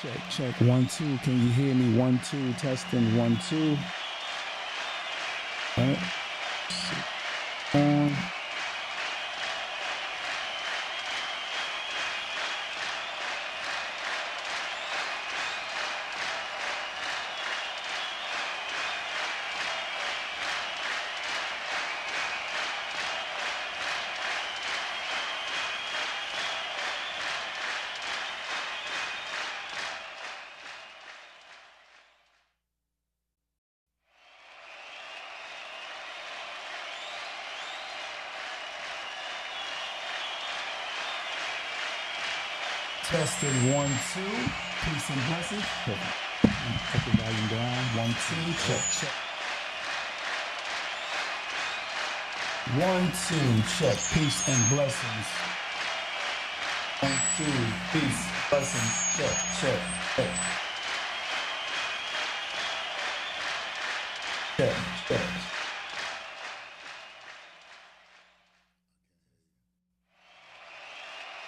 Check. 1, 2. Can you hear me? 1, 2. Testing. 1, 2. All right. On. Tested. 1, 2. Peace and blessings. Put the volume down. 1, 2. Check. 1, 2. Check. Peace and blessings. 1, 2. Peace. Blessings. Check.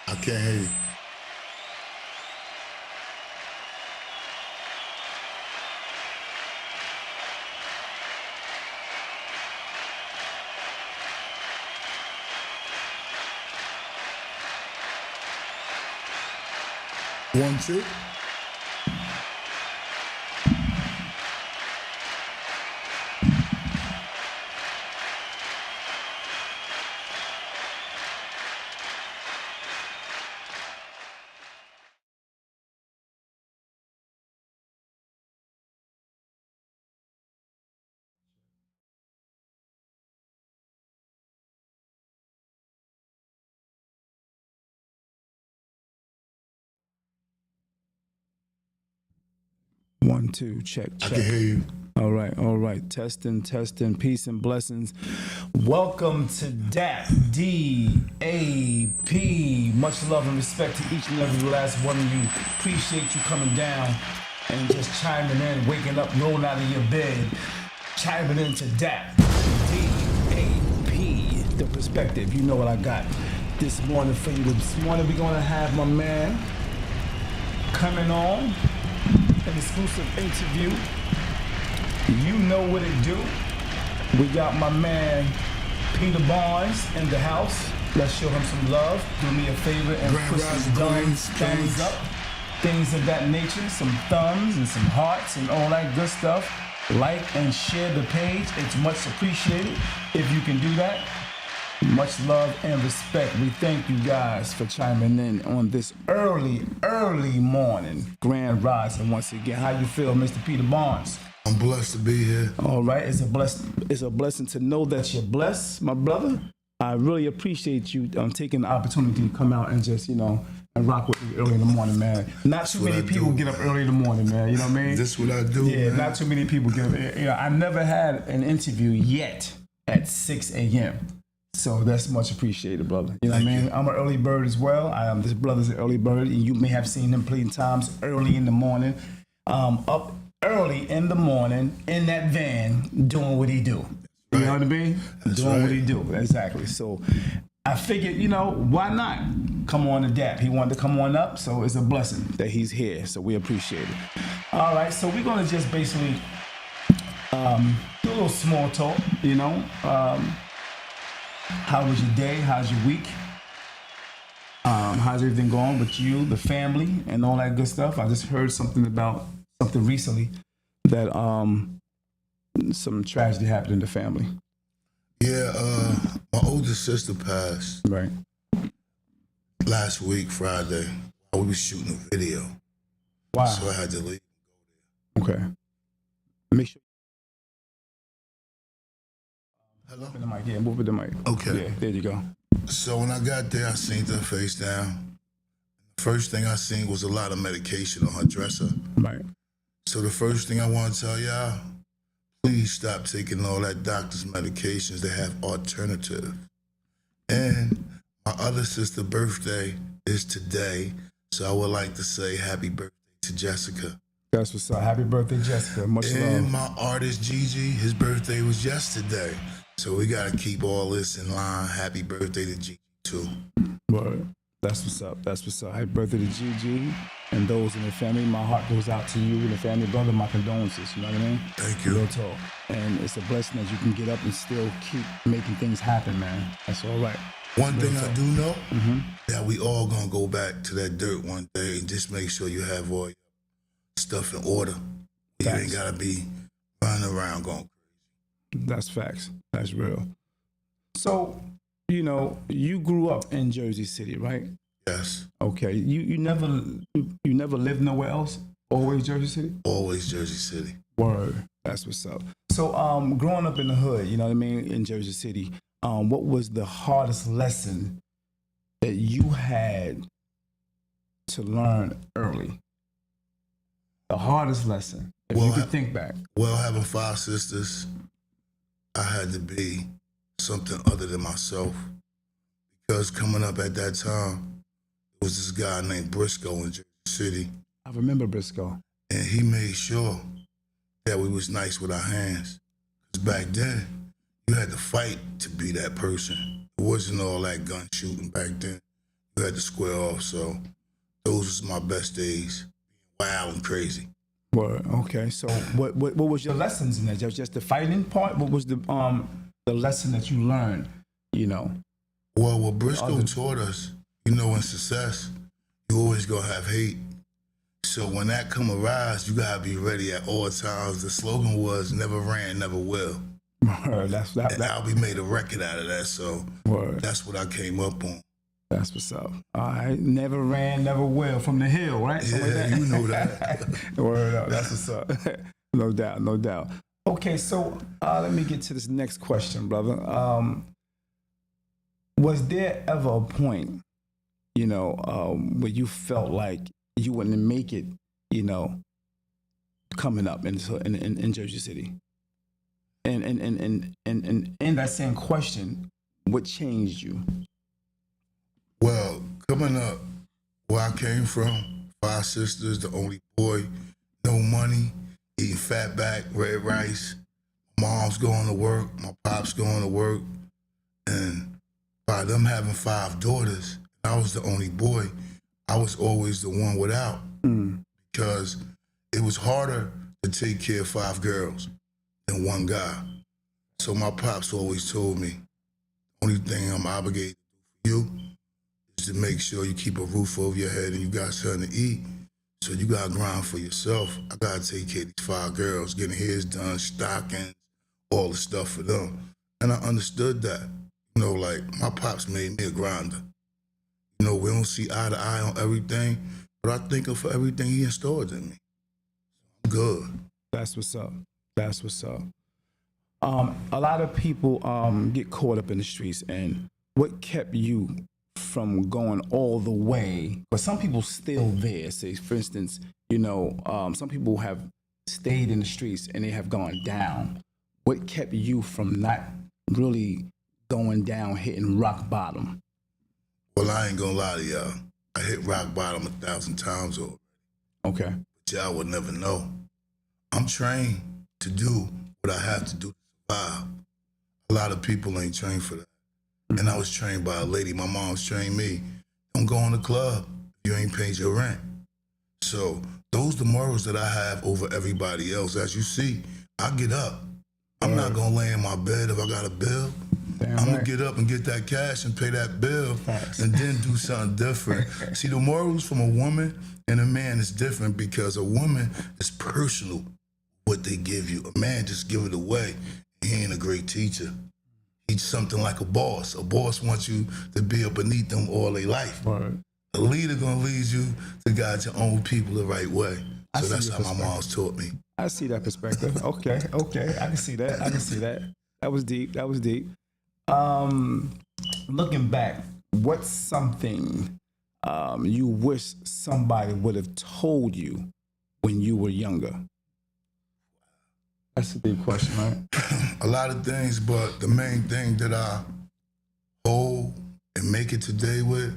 I can't hear you. One, two. One, two, check. I can hear you. All right. Testing. Peace and blessings. Welcome to D.A.P. D.A.P. Much love and respect to each and every last one of you. Appreciate you coming down and just chiming in, waking up, rolling out of your bed, chiming into D.A.P. The perspective. You know what I got this morning for you. This morning we're going to have my man coming on. An exclusive interview. You know what it do. We got my man Peter Barnes in the house. Let's show him some love. Do me a favor and put some thumbs up. Things of that nature. Some thumbs and some hearts and all that good stuff. Like and share the page. It's much appreciated if you can do that. Much love and respect. We thank you guys for chiming in on this early morning grand rising once again. How you feel, Mr. Peter Barnes? I'm blessed to be here. All right, it's a blessing to know that you're blessed, my brother. I really appreciate you taking the opportunity to come out and just, and rock with me early in the morning, man. Not too many people get up early in the morning, man. You know what I mean? This is what I do, yeah, man. Not too many people get up. I never had an interview yet at 6 a.m. So that's much appreciated, brother. You know what I mean? I'm an early bird as well. This brother's an early bird, and you may have seen him plenty times early in the morning, up early in the morning in that van doing what he do. You know what I mean? That's doing right. what he do. Exactly. So I figured, why not come on to D.A.P. He wanted to come on up, so it's a blessing that he's here. So we appreciate it. All right, so we're gonna just basically do a little small talk. How was your day? How's your week? How's everything going with you, the family, and all that good stuff? I just heard something recently that some tragedy happened in the family. Yeah, my oldest sister passed Right. last week, Friday, while we were shooting a video. Wow. So I had to leave. Okay. Make sure. Hello? Move the mic. Yeah, move the mic. Okay. Yeah, there you go. So when I got there, I seen her face down. The first thing I seen was a lot of medication on her dresser. Right. So the first thing I want to tell y'all, please stop taking all that doctor's medications. They have alternatives. And my other sister's birthday is today, so I would like to say happy birthday to Jessica. That's what's up. Happy birthday, Jessica. Much And love. my artist Gigi, his birthday was yesterday. So we got to keep all this in line. Happy birthday to Gigi, too. Word. That's what's up. That's what's up. Happy birthday to Gigi and those in the family. My heart goes out to you and the family, brother. My condolences. You know what I mean? Thank you. Real talk. And it's a blessing that you can get up and still keep making things happen, man. That's all right. One thing I do know, that we all gonna go back to that dirt one day and just make sure you have all your stuff in order. You Facts. ain't gotta be running around going crazy. That's facts. That's real. So, you know, you grew up in Jersey City, right? Yes, Okay. You never lived nowhere else? Always Jersey City? always Jersey City. Word. That's what's up. So, growing up in the hood, you know what I mean, in Jersey City, what was the hardest lesson that you had to learn early? The hardest lesson, if you could think back. Well, having 5 sisters, I had to be something other than myself. Because coming up at that time, there was this guy named Briscoe in Jersey City, I remember Briscoe. and he made sure that we was nice with our hands. Because back then, you had to fight to be that person. It wasn't all that gun shooting back then. You had to square off. So those was my best days. Wild and crazy. Word. Okay. So, what was your lessons in that? Just the fighting part? What was the lesson that you learned? You know. Well, what Briscoe taught us, you know, in success, you always gonna have hate. So when that come arise, you gotta be ready at all times. The slogan was "Never ran, never will." Word. That's that. And Albie made a record out of that, so Word. that's what I came up on. That's what's up. All right. Never ran, never will. From the hill, right? Something Yeah, like that. you know that. Word up. That's what's up. No doubt. No doubt. Okay. So let me get to this next question, brother. Was there ever a point, you know, where you felt like you wouldn't make it, you know, coming up in Jersey City? And in that same question, what changed you? Well, coming up, where I came from, 5 sisters, the only boy, no money, eating fatback, red rice. Mom's going to work, my pop's going to work, and by them having 5 daughters, I was the only boy. I was always the one without because it was harder to take care of 5 girls than one guy. So my pops always told me, only thing I'm obligated to do for you is to make sure you keep a roof over your head and you got something to eat. So you gotta grind for yourself. I gotta take care of these 5 girls, getting hairs done, stockings, all the stuff for them. And I understood that. You know, like my pops made me a grinder. You know, we don't see eye to eye on everything, but I thank him for everything he installed in me. I'm good. That's what's up. That's what's up. A lot of people get caught up in the streets, and what kept you from going all the way? But some people still there. Say, for instance, you know, some people have stayed in the streets and they have gone down. What kept you from not really going down, hitting rock bottom? Well, I ain't gonna lie to y'all. I hit rock bottom 1,000 times already. Okay. But y'all would never know. I'm trained to do what I have to do to survive. A lot of people ain't trained for that. And I was trained by a lady. My mom's trained me. Don't go in the club if you ain't paid your rent. So those the morals that I have over everybody else. As you see, I get up. I'm not gonna lay in my bed if I got a bill. Damn I'm right. gonna get up and get that cash and pay that bill and then do something different. See, the morals from a woman and a man is different because a woman is personal what they give you. A man just give it away. He ain't a great teacher. He's something like a boss. A boss wants you to be up beneath them all their life. Right. A leader gonna lead you to guide your own people the right way. I So see that's your how my perspective. mom's taught me. I see that perspective. Okay. I can see that. I can see that. That was deep. That was deep. Looking back, what's something you wish somebody would have told you when you were younger? That's a deep question, right? A lot of things, but the main thing that I hold and make it today with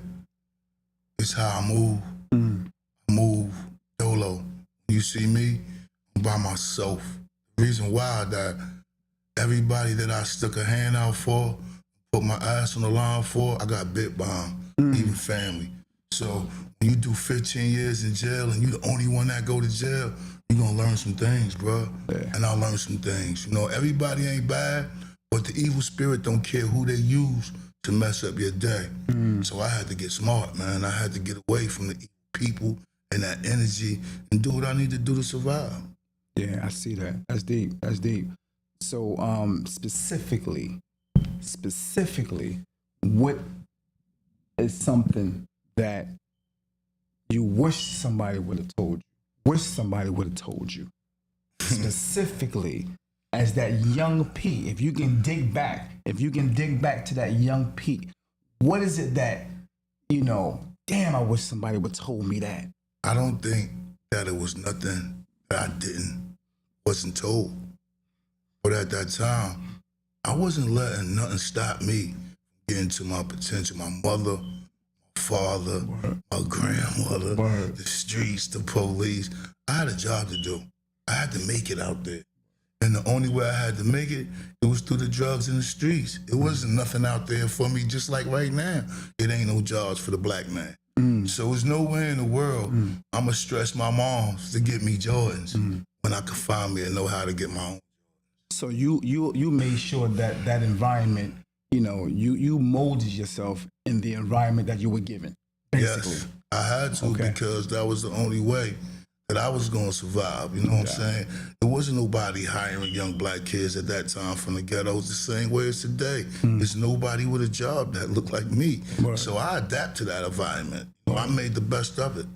is how I move. I move solo. You see me, I'm by myself. The reason why that everybody that I stuck a hand out for, put my ass on the line for, I got bit by 'em. even family. So when you do 15 years in jail and you the only one that go to jail, you're gonna learn some things, bro. Yeah. And I learned some things. You know, everybody ain't bad, but the evil spirit don't care who they use to mess up your day. So I had to get smart, man. I had to get away from the evil people and that energy and do what I need to do to survive. Yeah, I see that. That's deep. That's deep. So, specifically, what is something that you wish somebody would have told you? Wish somebody would have told you. Specifically, as that young P, if you can dig back to that young P, what is it that, damn, I wish somebody would have told me that. I don't think that it was nothing that I wasn't told. But at that time, I wasn't letting nothing stop me getting to my potential. My mother, my father, my grandmother, the streets, the police. I had a job to do. I had to make it out there. And the only way I had to make it was through the drugs in the streets. It wasn't nothing out there for me, just like right now. It ain't no jobs for the black man. So there's no way in the world I'ma stress my moms to get me Jordans when I could find me and know how to get my own. So you made sure that environment, you molded yourself in the environment that you were given, basically. Yes, I had to because that was the only way that I was going to survive. You know what I'm saying? There wasn't nobody hiring young black kids at that time from the ghettos the same way as today. There's nobody with a job that looked like me. So I adapt to that environment. I made the best of it.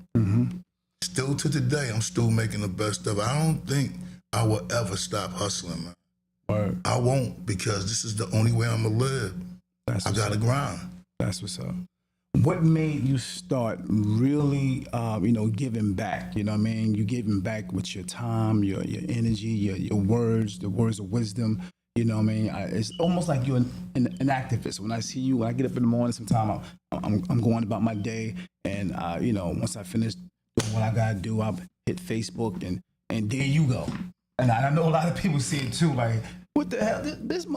Still to today, I'm still making the best of it. I don't think I will ever stop hustling, man. I won't, because this is the only way I'm going to live. I got to grind. That's what's up. What made you start really, giving back? You know what I mean? You giving back with your time, your energy, your words, the words of wisdom. You know what I mean? It's almost like you're an activist. When I see you, when I get up in the morning, sometimes I'm going about my day, and once I finish doing what I gotta do, I'll hit Facebook, and there you go. And I know a lot of people see it too, like, what the hell?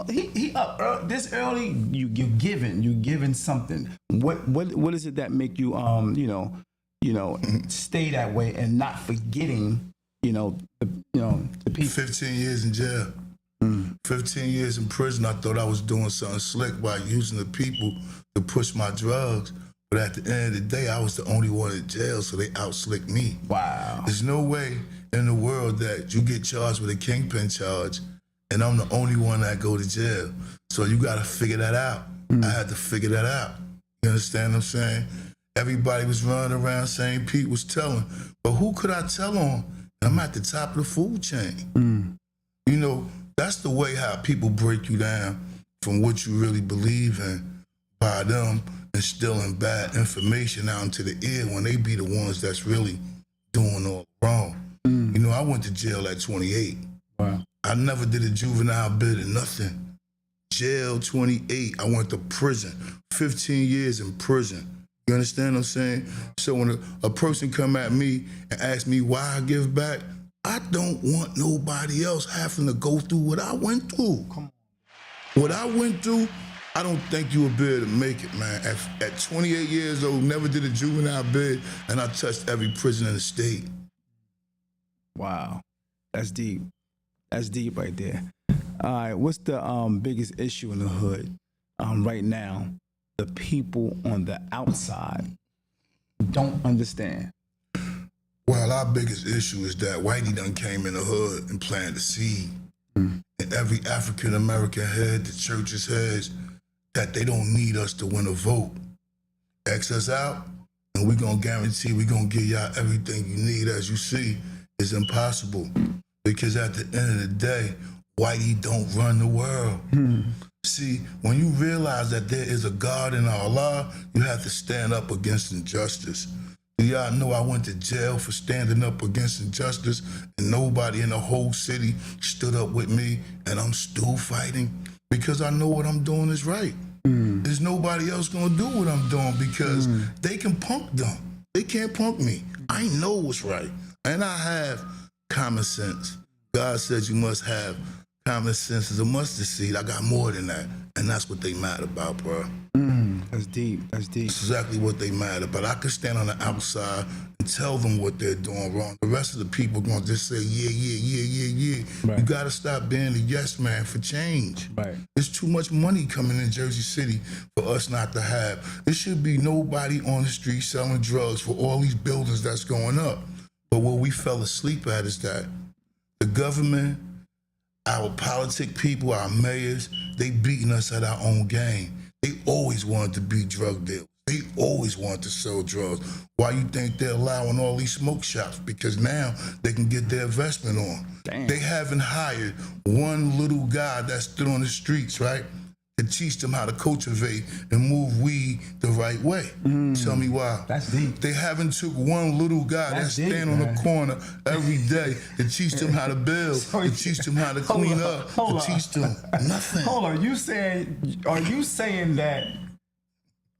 He up this early? You're giving something. What is it that make you stay that way and not forgetting the people? 15 years in jail. 15 years in prison. I thought I was doing something slick by using the people to push my drugs. But at the end of the day, I was the only one in jail, so they outslicked me. Wow. There's no way in the world that you get charged with a kingpin charge and I'm the only one that go to jail. So you got to figure that out. I had to figure that out. You understand what I'm saying? Everybody was running around saying Pete was telling, but who could I tell on? I'm at the top of the food chain. That's the way how people break you down from what you really believe in by them instilling bad information out into the ear when they be the ones that's really doing all wrong. I went to jail at 28. Wow. I never did a juvenile bid or nothing. Jail, 28. I went to prison. 15 years in prison. You understand what I'm saying? So when a person come at me and ask me why I give back, I don't want nobody else having to go through what I went through. Come on. What I went through, I don't think you would be able to make it, man. At 28 years old, never did a juvenile bid, and I touched every prison in the state. Wow. That's deep. That's deep right there. All right, what's the biggest issue in the hood right now? The people on the outside don't understand. Well, our biggest issue is that Whitey done came in the hood and planted the seed. And every African-American head, the church's heads, that they don't need us to win a vote. X us out, and we're going to guarantee we're going to give y'all everything you need. As you see, it's impossible. Because at the end of the day, Whitey don't run the world. See, when you realize that there is a God in our law, you have to stand up against injustice. Do y'all know I went to jail for standing up against injustice and nobody in the whole city stood up with me, and I'm still fighting because I know what I'm doing is right. There's nobody else gonna do what I'm doing because they can punk them. They can't punk me. I know what's right. And I have common sense. God says you must have common sense is a mustard seed. I got more than that. And that's what they mad about, bro. That's deep. That's deep. That's exactly what they mad about. I could stand on the outside and tell them what they're doing wrong. The rest of the people gonna just say, yeah. Right. You gotta stop being the yes man for change. Right. There's too much money coming in Jersey City for us not to have. There should be nobody on the street selling drugs for all these buildings that's going up. But what we fell asleep at is that the government, our politic people, our mayors, they beating us at our own game. They always wanted to be drug dealers. They always wanted to sell drugs. Why you think they're allowing all these smoke shops? Because now they can get their investment on. Damn. They haven't hired one little guy that stood on the streets, right, to teach them how to cultivate and move weed the right way. Tell me why. That's deep. They haven't took one little guy that stand on the corner every day to teach them how to build, to teach them how to clean up, to teach them nothing. Hold on, are you saying that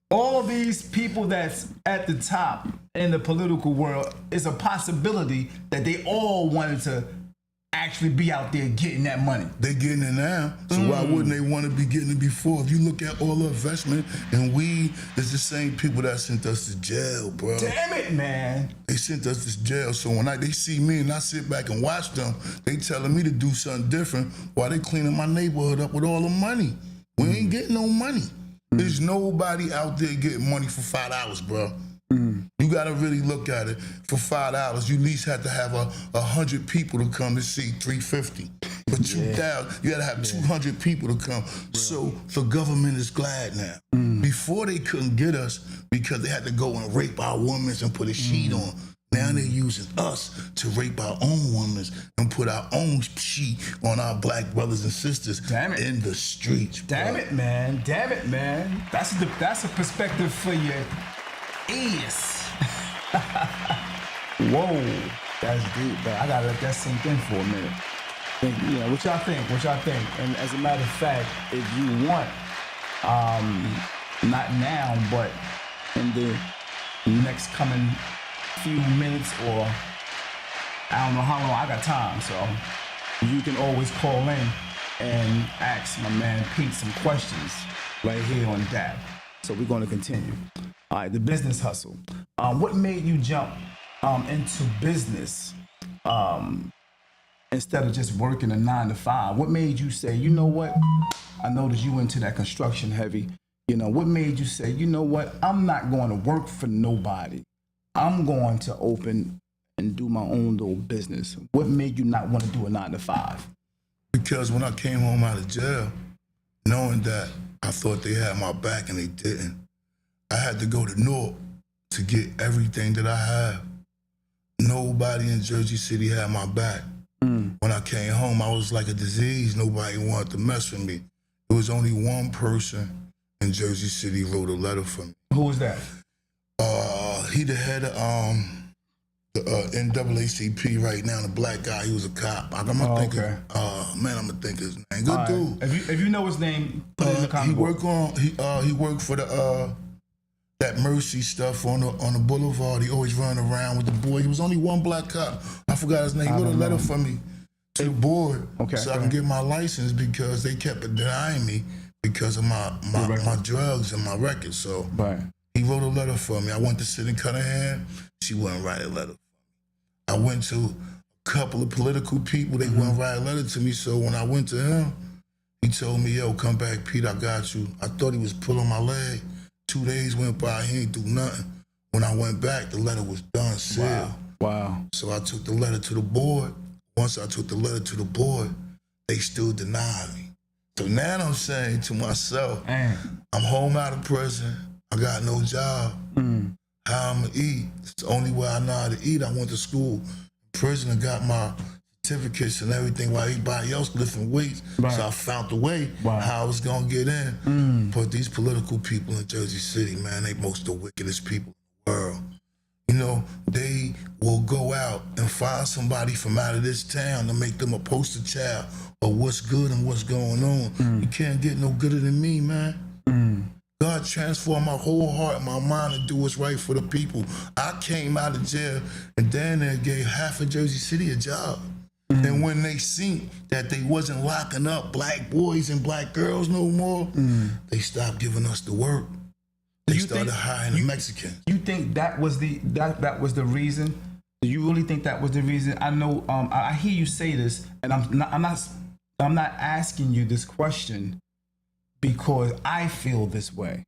all these people that's at the top in the political world is a possibility that they all wanted to actually be out there getting that money? They getting it now, so why wouldn't they want to be getting it before? If you look at all the investment in weed, it's the same people that sent us to jail, bro. Damn it, man. They sent us to jail, so when they see me and I sit back and watch them, they telling me to do something different while they cleaning my neighborhood up with all the money. We ain't getting no money. There's nobody out there getting money for $5, bro. You gotta really look at it. For $5, you at least have to have 100 people to come to see $350. For $2,000, you gotta have 200 people to come. So the government is glad now. Before they couldn't get us because they had to go and rape our women and put a sheet on. Now they're using us to rape our own women and put our own sheet on our black brothers and sisters in the streets. Damn it, man. That's a perspective for your ears. Whoa, that's deep, man. I gotta let that sink in for a minute. What y'all think? And as a matter of fact, if you want, not now, but in the next coming few minutes, or I don't know how long I got time, so you can always call in and ask my man Pete some questions right here on D.A.P. So we're going to continue. All right, the business hustle. What made you jump into business instead of just working a 9 to 5? What made you say, you know what? I noticed you into that construction heavy. What made you say, you know what? I'm not going to work for nobody. I'm going to open and do my own little business. What made you not want to do a 9 to 5? Because when I came home out of jail, knowing that I thought they had my back and they didn't, I had to go to Newark to get everything that I have. Nobody in Jersey City had my back. When I came home, I was like a disease. Nobody wanted to mess with me. There was only one person in Jersey City wrote a letter for me. Who was that? He the head of the NAACP right now, the black guy. He was a cop. I'm gonna think his name. Good dude. If you know his name, put it in the comment. He worked for the that Mercy stuff on the boulevard. He always run around with the boy. He was only one black cop. I forgot his name. He wrote a letter for me to the board so I can get my license because they kept denying me because of my drugs and my records. So he wrote a letter for me. I went to sit in Cunningham. She wouldn't write a letter. I went to a couple of political people. They wouldn't write a letter to me. So when I went to him, he told me, yo, come back, Pete, I got you. I thought he was pulling my leg. 2 days went by, he ain't do nothing. When I went back, the letter was done, sealed. Wow. So I took the letter to the board. Once I took the letter to the board, they still denied me. So now I'm saying to myself, I'm home out of prison. I got no job. How I'm gonna eat? It's the only way I know how to eat. I went to school, prison, and got my certificates and everything while everybody else lifting weights. So I found the way how I was gonna get in. But these political people in Jersey City, man, they most of the wickedest people in the world. They will go out and find somebody from out of this town to make them a poster child of what's good and what's going on. You can't get no gooder than me, man. God transformed my whole heart and my mind to do what's right for the people. I came out of jail and then they gave half of Jersey City a job. And when they seen that they wasn't locking up black boys and black girls no more, they stopped giving us the work. They started hiring the Mexicans. You think that was that was the reason? Do you really think that was the reason? I know I hear you say this, and I'm not asking you this question because I feel this way.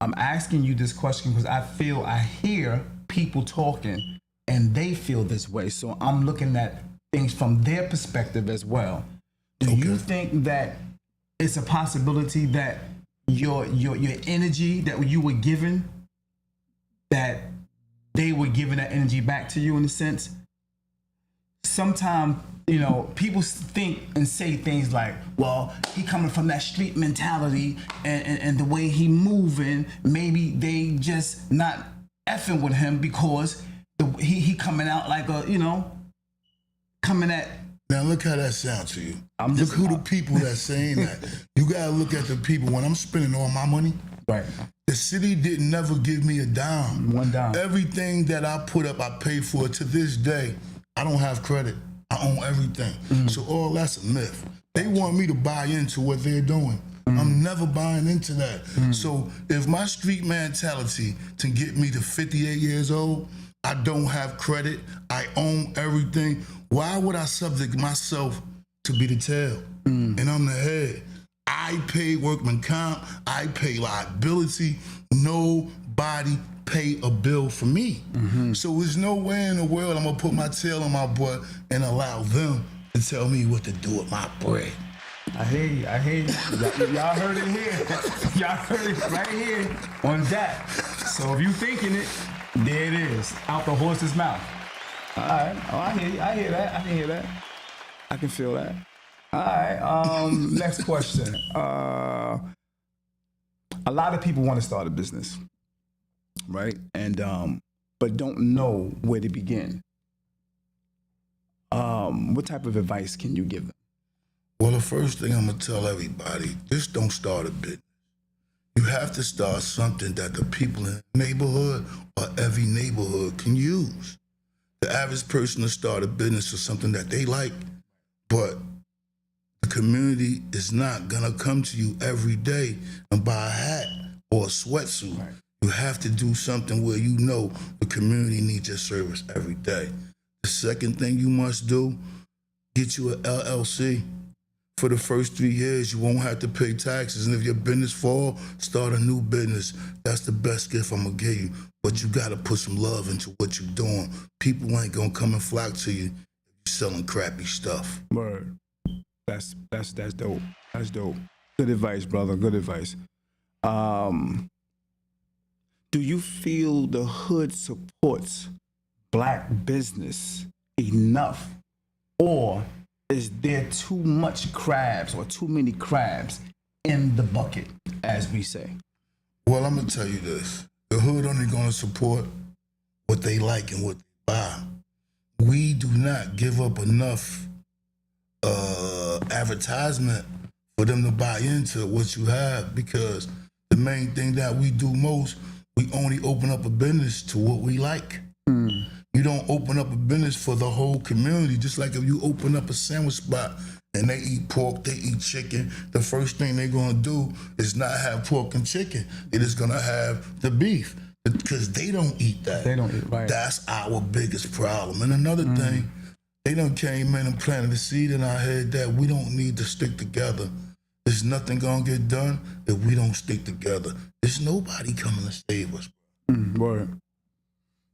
I'm asking you this question because I hear people talking and they feel this way. So I'm looking at things from their perspective as well. Do you think that it's a possibility that your energy that you were given, that they were giving that energy back to you in a sense? Sometimes, people think and say things like, well, he coming from that street mentality and the way he moving, maybe they just not effing with him because he coming out like coming at. Now look how that sounds to you. Look who the people that's saying that. You gotta look at the people. When I'm spending all my money, right? The city didn't never give me a dime. One dime. Everything that I put up, I paid for. To this day, I don't have credit. I own everything. So all that's a myth. They want me to buy into what they're doing. I'm never buying into that. So if my street mentality to get me to 58 years old, I don't have credit, I own everything, why would I subject myself to be the tail? And I'm the head. I pay workman comp, I pay liability, nobody pay a bill for me. So there's no way in the world I'm gonna put my tail on my butt and allow them to tell me what to do with my bread. I hear you. Y'all heard it here. Y'all heard it right here on that. So if you thinking it, there it is, out the horse's mouth. All right. Oh, I hear you. I hear that. I can feel that. All right. Next question. A lot of people want to start a business, right? And but don't know where to begin. What type of advice can you give them? Well, the first thing I'm gonna tell everybody: just don't start a business. You have to start something that the people in the neighborhood or every neighborhood can use. The average person will start a business for something that they like, but the community is not gonna come to you every day and buy a hat or a sweatsuit. Right. You have to do something where you know the community needs your service every day. The second thing you must do, get you an LLC. For the first 3 years, you won't have to pay taxes. And if your business fall, start a new business. That's the best gift I'm gonna give you. But you gotta put some love into what you're doing. People ain't gonna come and flock to you if you're selling crappy stuff. Word. That's dope. That's dope. Good advice, brother. Good advice. Do you feel the hood supports Black business enough, or is there too much crabs or too many crabs in the bucket, as we say? Well, I'm gonna tell you this. The hood only gonna support what they like and what they buy. We do not give up enough advertisement for them to buy into what you have, because the main thing that we do most, we only open up a business to what we like. You don't open up a business for the whole community. Just like if you open up a sandwich spot and they eat pork, they eat chicken, the first thing they're gonna do is not have pork and chicken. They're just gonna have the beef, because they don't eat that. They don't eat, right. That's our biggest problem. And another thing, they done came in and planted a seed in our head that we don't need to stick together. There's nothing gonna get done if we don't stick together. There's nobody coming to save us. Word.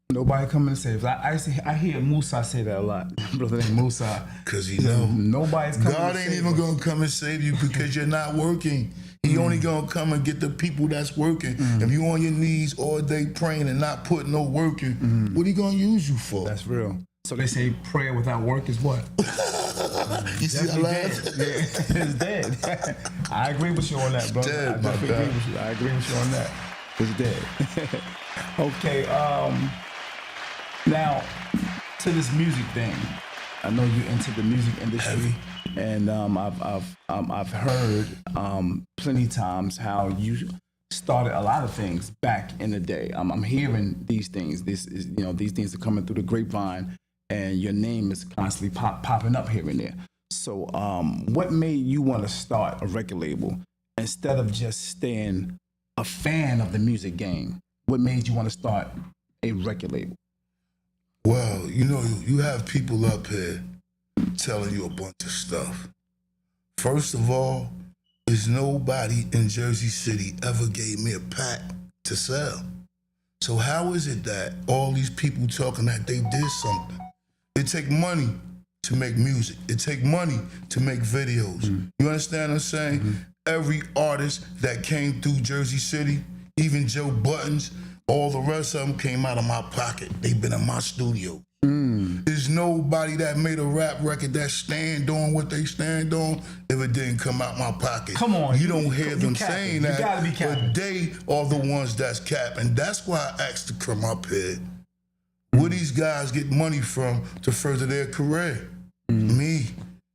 Nobody coming to save us. I hear Musa say that a lot. Brother named Musa. Because you know, nobody's coming God to ain't save even us. gonna come and save you because you're not working. He only gonna come and get the people that's working. If you on your knees all day praying and not putting no work in, what he gonna use you for? That's real. So they say prayer without work is what? You see that laugh? Yeah, it's dead. I agree with you on that, brother. Dead, I definitely agree with you. I agree with you on that. It's dead. Okay. Now, to this music thing, I know you're into the music industry, and I've heard plenty times how you started a lot of things back in the day. I'm hearing these things. These things are coming through the grapevine, and your name is constantly popping up here and there. So, what made you want to start a record label instead of just staying a fan of the music game? What made you want to start a record label? Well, you know, you have people up here telling you a bunch of stuff. First of all, there's nobody in Jersey City ever gave me a pack to sell. So how is it that all these people talking that they did something? It take money to make music. It take money to make videos. You understand what I'm saying? Every artist that came through Jersey City, even Joe Buttons, all the rest of them came out of my pocket. They've been in my studio. There's nobody that made a rap record that stand on what they stand on if it didn't come out my pocket. Come on. You don't hear them capping. saying that, You gotta be capping. but they are the ones that's capping. That's why I asked to come up here. Where these guys get money from to further their career? Me.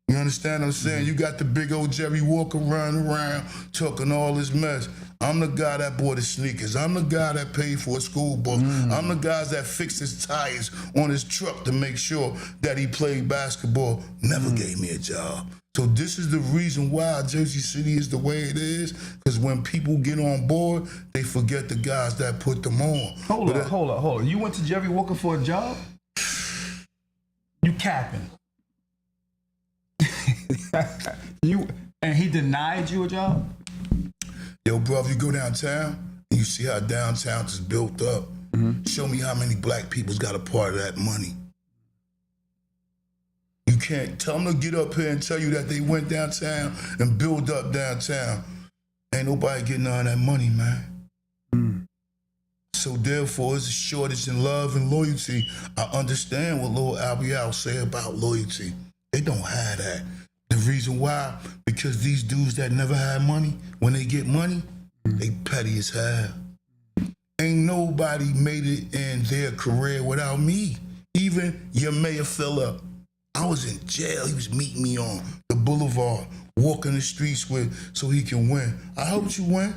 You understand what I'm saying? You got the big old Jerry Walker running around talking all this mess. I'm the guy that bought his sneakers. I'm the guy that paid for a school book. I'm the guy that fixed his tires on his truck to make sure that he played basketball. Never gave me a job. So this is the reason why Jersey City is the way it is, because when people get on board, they forget the guys that put them on. Hold up. You went to Jerry Walker for a job? You capping. And he denied you a job? Yo, bro, if you go downtown and you see how downtown is built up, show me how many black people's got a part of that money. You can't tell them to get up here and tell you that they went downtown and build up downtown. Ain't nobody getting none of that money, man. So therefore, it's a shortage in love and loyalty. I understand what Lil Albial say about loyalty. They don't have that. The reason why, because these dudes that never had money, when they get money, they petty as hell. Ain't nobody made it in their career without me. Even your Mayor Phillip. I was in jail. He was meeting me on the boulevard, walking the streets with so he can win. I helped you win.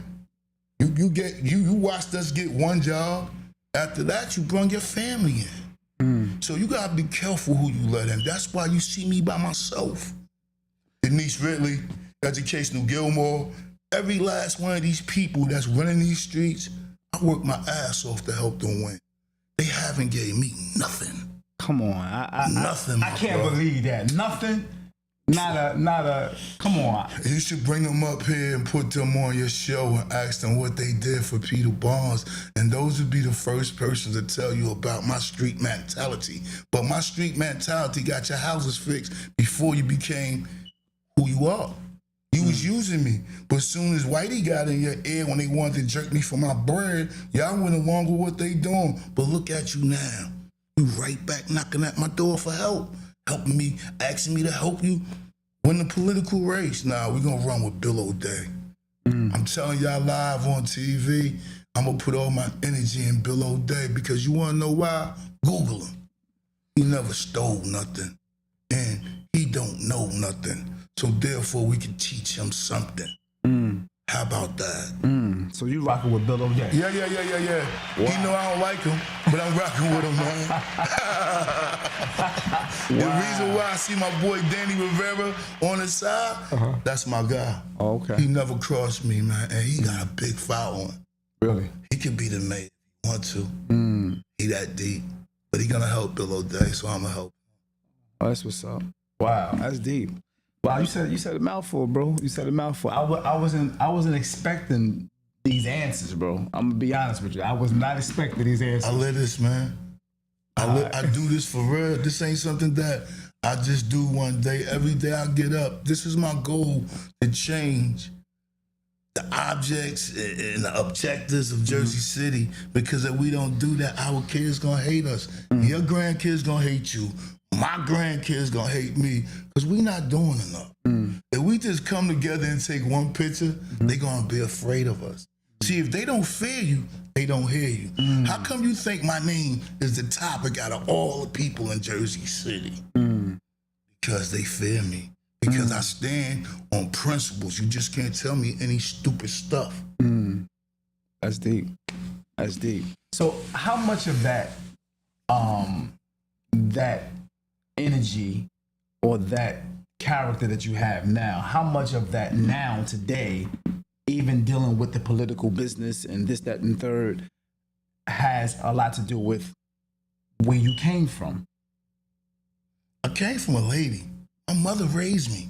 You watched us get one job. After that, you brought your family in. So you gotta be careful who you let in. That's why you see me by myself. Denise Ridley, Educational Gilmore, every last one of these people that's running these streets, I work my ass off to help them win. They haven't gave me nothing. Come on. Nothing, I can't bro. believe that. Nothing? Not a, come on. You should bring them up here and put them on your show and ask them what they did for Peter Barnes. And those would be the first persons to tell you about my street mentality. But my street mentality got your houses fixed before you became who you are. You was using me. But as soon as Whitey got in your ear when they wanted to jerk me for my bread, y'all went along with what they doing. But look at you now. You right back knocking at my door for help. Helping me, asking me to help you win the political race. Nah, we're gonna run with Bill O'Day. I'm telling y'all live on TV, I'm gonna put all my energy in Bill O'Day because you wanna know why? Google him. He never stole nothing and he don't know nothing. So therefore we can teach him something. How about that? So you rocking with Bill O'Day? Yeah. Wow. He know I don't like him, but I'm rocking with him, man. The reason why I see my boy Danny Rivera on the side, that's my guy. Oh, okay. He never crossed me, man, and he got a big following. Really? He could be the mayor if he want to. He that deep. But he gonna help Bill O'Day, so I'm gonna help. Oh, that's what's up. Wow, that's deep. Wow, you said a mouthful, bro. You said a mouthful. I wasn't expecting these answers, bro. I'm gonna be honest with you. I was not expecting these answers. I live this, man. I do this for real. This ain't something that I just do one day. Every day I get up. This is my goal to change the objects and the objectives of Jersey City. Because if we don't do that, our kids gonna hate us. Your grandkids gonna hate you. My grandkids gonna hate me because we not doing enough. If we just come together and take one picture, they gonna be afraid of us. See, if they don't fear you, they don't hear you. How come you think my name is the topic out of all the people in Jersey City? Because they fear me. Because I stand on principles. You just can't tell me any stupid stuff. That's deep. That's deep. So how much of that energy or that character that you have now, how much of that now today, even dealing with the political business and this, that, and third, has a lot to do with where you came from? I came from a lady. My mother raised me.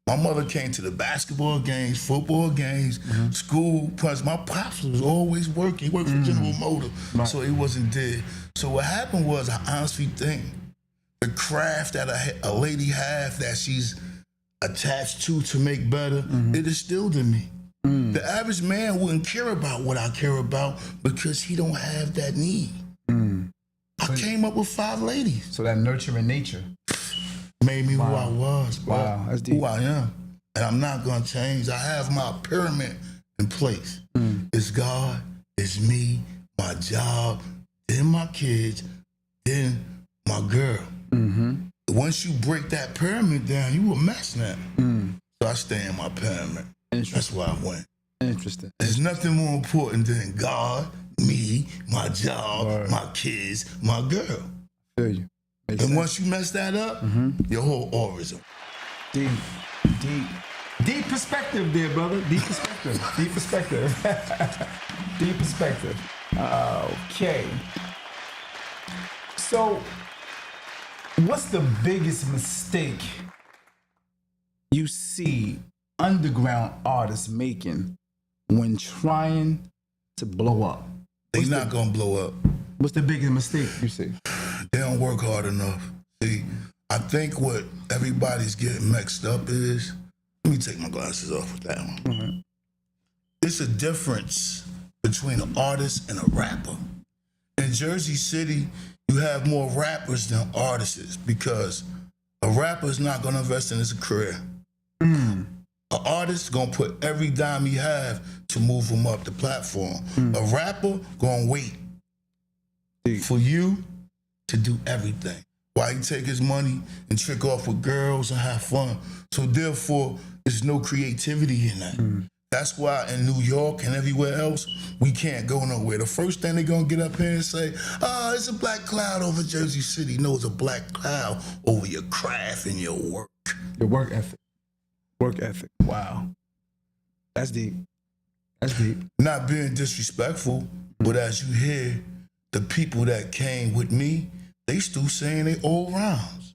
My mother came to the basketball games, football games, school. Plus, my pops was always working. He worked for General Motors, so he wasn't dead. So what happened was, I honestly think the craft that a lady has that she's attached to make better, it instilled in me. The average man wouldn't care about what I care about because he don't have that need. I came up with 5 ladies. So that nurturing nature Made me who I was, bro. Wow, that's deep. Who I am. And I'm not gonna change. I have my pyramid in place. It's God, it's me, my job, then my kids, then my girl. Once you break that pyramid down, you a mess now. So I stay in my pyramid. That's where I went. Interesting. There's nothing more important than God, me, my job, my kids, my girl. Feel you. And once you mess that up, your whole aura's up. Deep perspective there, brother. Deep perspective. Deep perspective. Deep perspective. Okay. So, what's the biggest mistake you see underground artists making when trying to blow up? They're not gonna blow up. What's the biggest mistake you see? They don't work hard enough. See, I think what everybody's getting mixed up is, let me take my glasses off with that one. It's a difference between an artist and a rapper. In Jersey City, you have more rappers than artists because a rapper is not gonna invest in his career. An artist gonna put every dime he have to move him up the platform. A rapper gonna wait for you to do everything. Why he take his money and trick off with girls and have fun. So therefore, there's no creativity in that. That's why in New York and everywhere else, we can't go nowhere. The first thing they're gonna get up here and say, oh, it's a black cloud over Jersey City. No, it's a black cloud over your craft and your work. Your work ethic. Work ethic. Wow. That's deep. That's deep. Not being disrespectful, but as you hear, the people that came with me, they still saying they old rhymes.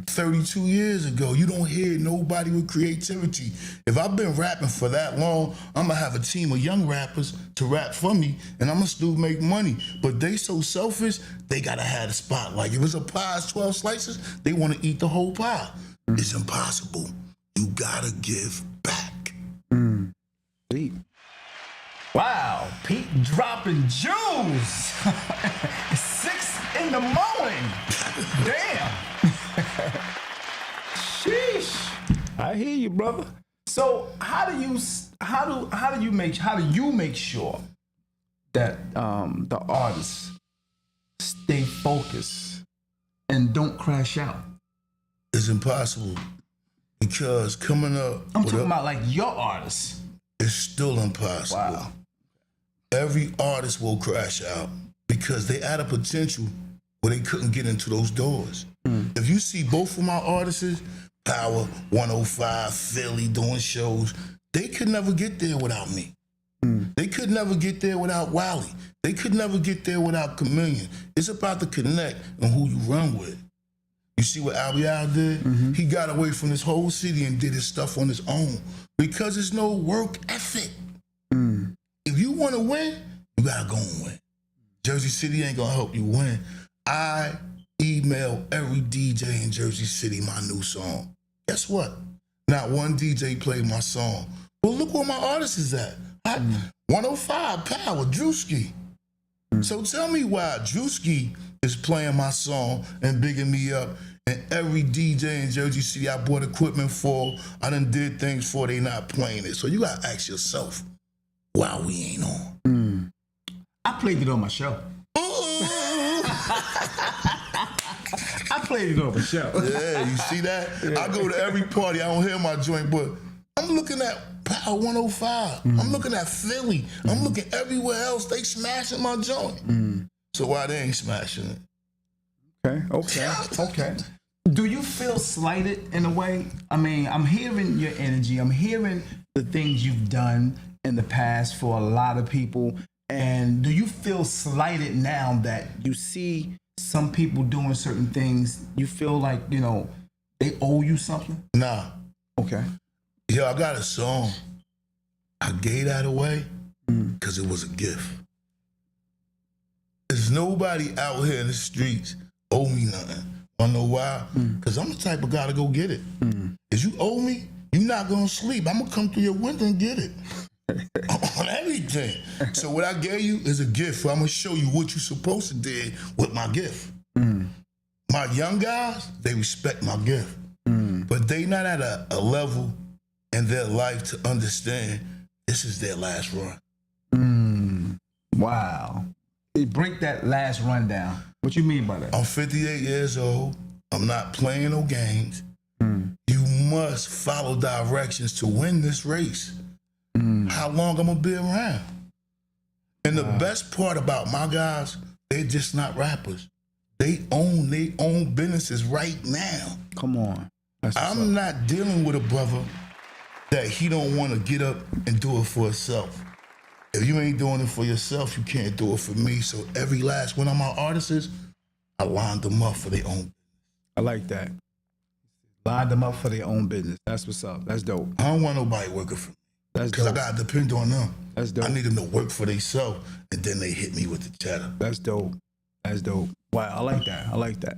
32 years ago, you don't hear nobody with creativity. If I've been rapping for that long, I'm gonna have a team of young rappers to rap for me, and I'm gonna still make money. But they so selfish, they gotta have the spotlight. If it's a pie, it's 12 slices, they wanna eat the whole pie. It's impossible. You gotta give back. Deep. Wow, Pete dropping jewels. 6 in the morning. Damn. Sheesh. I hear you, brother. So how do you make sure that the artists stay focused and don't crash out? It's impossible because coming up, I'm talking about like your artists. It's still impossible. Wow. Every artist will crash out because they had a potential where they couldn't get into those doors. If you see both of my artists, Power, 105, Philly, doing shows, they could never get there without me. They could never get there without Wally. They could never get there without Chameleon. It's about the connect and who you run with. You see what Al did? He got away from this whole city and did his stuff on his own because there's no work ethic. If you want to win, you gotta go and win. Jersey City ain't gonna help you win. I email every DJ in Jersey City my new song. Guess what? Not one DJ played my song. Well, look where my artist is at. 105, Power, Drewski. So tell me why Drewski is playing my song and bigging me up, and every DJ in Jersey City I bought equipment for, I done did things for, they not playing it. So you gotta ask yourself, why we ain't on? I played it on my show. I played it on my show. Yeah, you see that? Yeah. I go to every party, I don't hear my joint, but I'm looking at Power 105. I'm looking at Philly. I'm looking everywhere else. They smashing my joint. So why they ain't smashing it? Okay. feel slighted in a way? I mean, I'm hearing your energy. I'm hearing the things you've done in the past for a lot of people. And do you feel slighted now that you see some people doing certain things? You feel like, they owe you something? Nah. Okay. Yo, I got a song. I gave that away because it was a gift. There's nobody out here in the streets owe me nothing. Wanna know why? Because I'm the type of guy to go get it. If you owe me, you're not gonna sleep. I'm gonna come through your window and get it. On everything. So what I gave you is a gift. I'm gonna show you what you're supposed to do with my gift. My young guys, they respect my gift. But they not at a level in their life to understand this is their last run. Wow. Break that last run down. What you mean by that? I'm 58 years old. I'm not playing no games. You must follow directions to win this race. How long I'm gonna be around? And the best part about my guys, they're just not rappers. They own their own businesses right now. Come on. I'm not dealing with a brother that he don't want to get up and do it for himself. If you ain't doing it for yourself, you can't do it for me. So every last one of my artists, I lined them up for their own. I like that. Line them up for their own business. That's what's up. That's dope. I don't want nobody working for me. That's Because I dope. got to depend on them. That's dope. I need them to work for themselves, and then they hit me with the cheddar. That's dope. That's dope. Wow, I like that. I like that.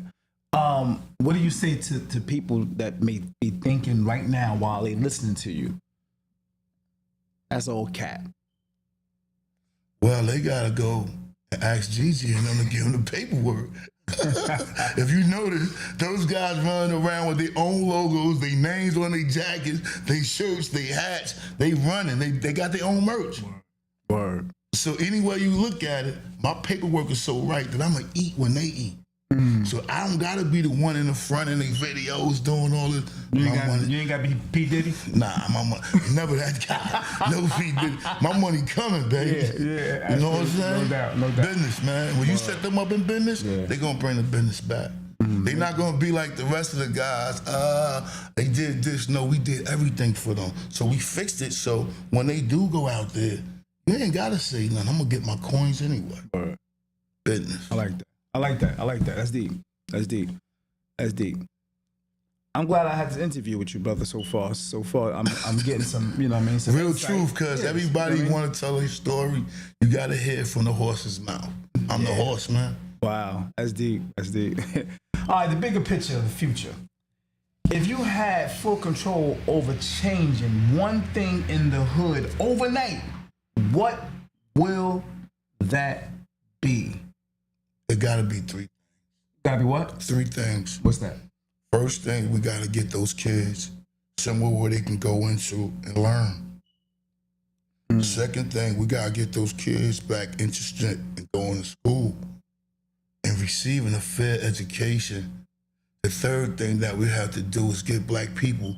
What do you say to people that may be thinking right now while they listening to you? That's old cat. Well, they got to go and ask Gigi and them to give them the paperwork. If you notice, those guys running around with their own logos, their names on their jackets, their shirts, their hats, they running. They got their own merch. Word. So anywhere you look at it, my paperwork is so right that I'm going to eat when they eat. So I don't got to be the one in the front in these videos doing all this. You ain't got to be P. Diddy? Nah, my money, never that guy. No P. Diddy. My money coming, baby. Yeah. You know what I'm saying? No doubt. Business, man. When you set them up in business, they going to bring the business back. They're not going to be like the rest of the guys. They did this. No, we did everything for them. So we fixed it. So when they do go out there, you ain't got to say nothing. I'm going to get my coins anyway. Word. Business. I like that. That's deep. I'm glad I had this interview with you, brother, so far. I'm getting some, some Real insight. truth, because everybody want to tell a story. You got to hear it from the horse's mouth. I'm the horse, man. Wow, that's deep. All right, the bigger picture of the future. If you had full control over changing one thing in the hood overnight, what will that be? It got to be three. Gotta be what? Three things. What's that? First thing, we got to get those kids somewhere where they can go into and learn. Second thing, we got to get those kids back interested in going to school and receiving a fair education. The third thing that we have to do is get black people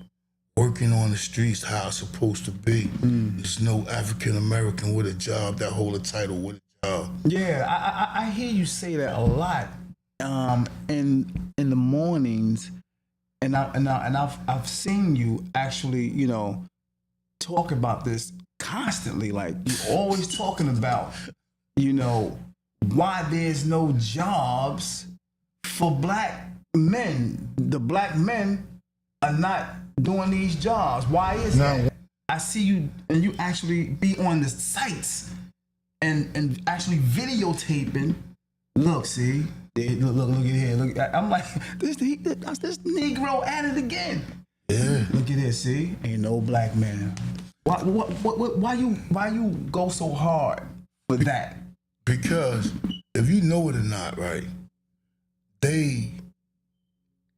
working on the streets how it's supposed to be. There's no African American with a job that hold a title with a job. Yeah, I hear you say that a lot. In the mornings, and I've seen you actually, talk about this constantly. Like you're always talking about, why there's no jobs for black men. The black men are not doing these jobs. Why is that? I see you, and you actually be on the sites and actually videotaping. Look, see. Look at here. Look, I'm like, this Negro at it again. Yeah. Look at this. See, ain't no black man. Why you go so hard for that? Because if you know it or not, right, they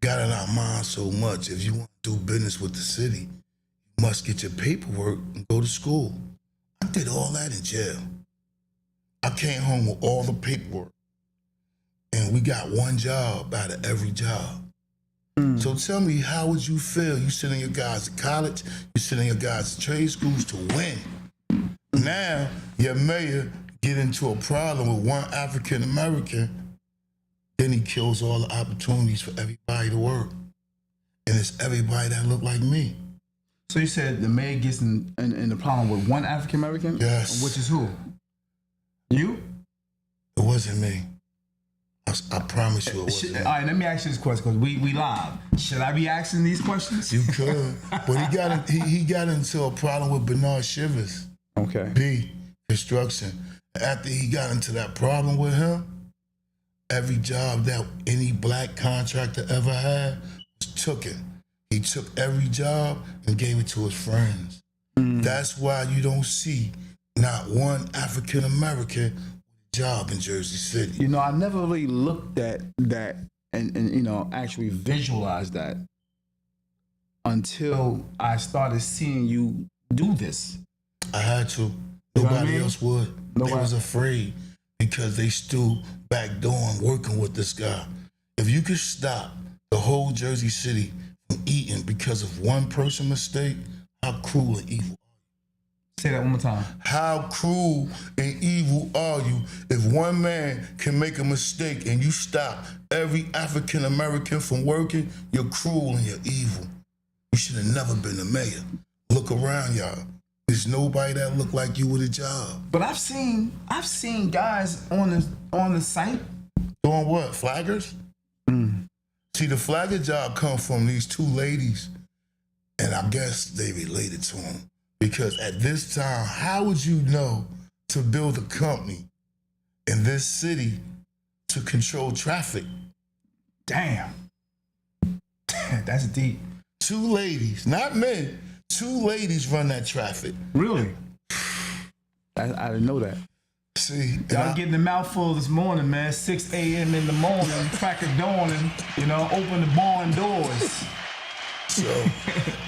got in our minds so much. If you want to do business with the city, you must get your paperwork and go to school. I did all that in jail. I came home with all the paperwork. And we got one job out of every job. So tell me, how would you feel? You sending your guys to college, you sending your guys to trade schools to win. Now, your mayor get into a problem with one African American, then he kills all the opportunities for everybody to work. and it's everybody that look like me. So you said the mayor gets in the problem with one African American? Yes. Which is who? You? It wasn't me. I promise you it wasn't me. All right, let me ask you this question because we live. Should I be asking these questions? You could, but he got into a problem with Bernard Shivers. Okay. B, construction. After he got into that problem with him, every job that any black contractor ever had was taken. He took every job and gave it to his friends. That's why you don't see not one African American job in Jersey City. You know, I never really looked at that and you know, actually visualized that until I started seeing you do this. I had to. You know what I Nobody mean? else would. They was afraid because they still backdooring working with this guy. If you could stop the whole Jersey City from eating because of one person mistake, how cruel and evil. Say that one more time. How cruel and evil are you if one man can make a mistake and you stop every African American from working? You're cruel and you're evil. You should have never been the mayor. Look around, y'all. There's nobody that look like you with a job. But I've seen guys on the site Doing what? Flaggers? See, the flagger job come from these two ladies, and I guess they related to them. Because at this time, how would you know to build a company in this city to control traffic? Damn. That's deep. Two ladies, not men, two ladies run that traffic. Really? I didn't know that. See, Y'all getting the mouthful this morning, man. 6 a.m. in the morning, crack of dawn, and, you know, open the barn doors. so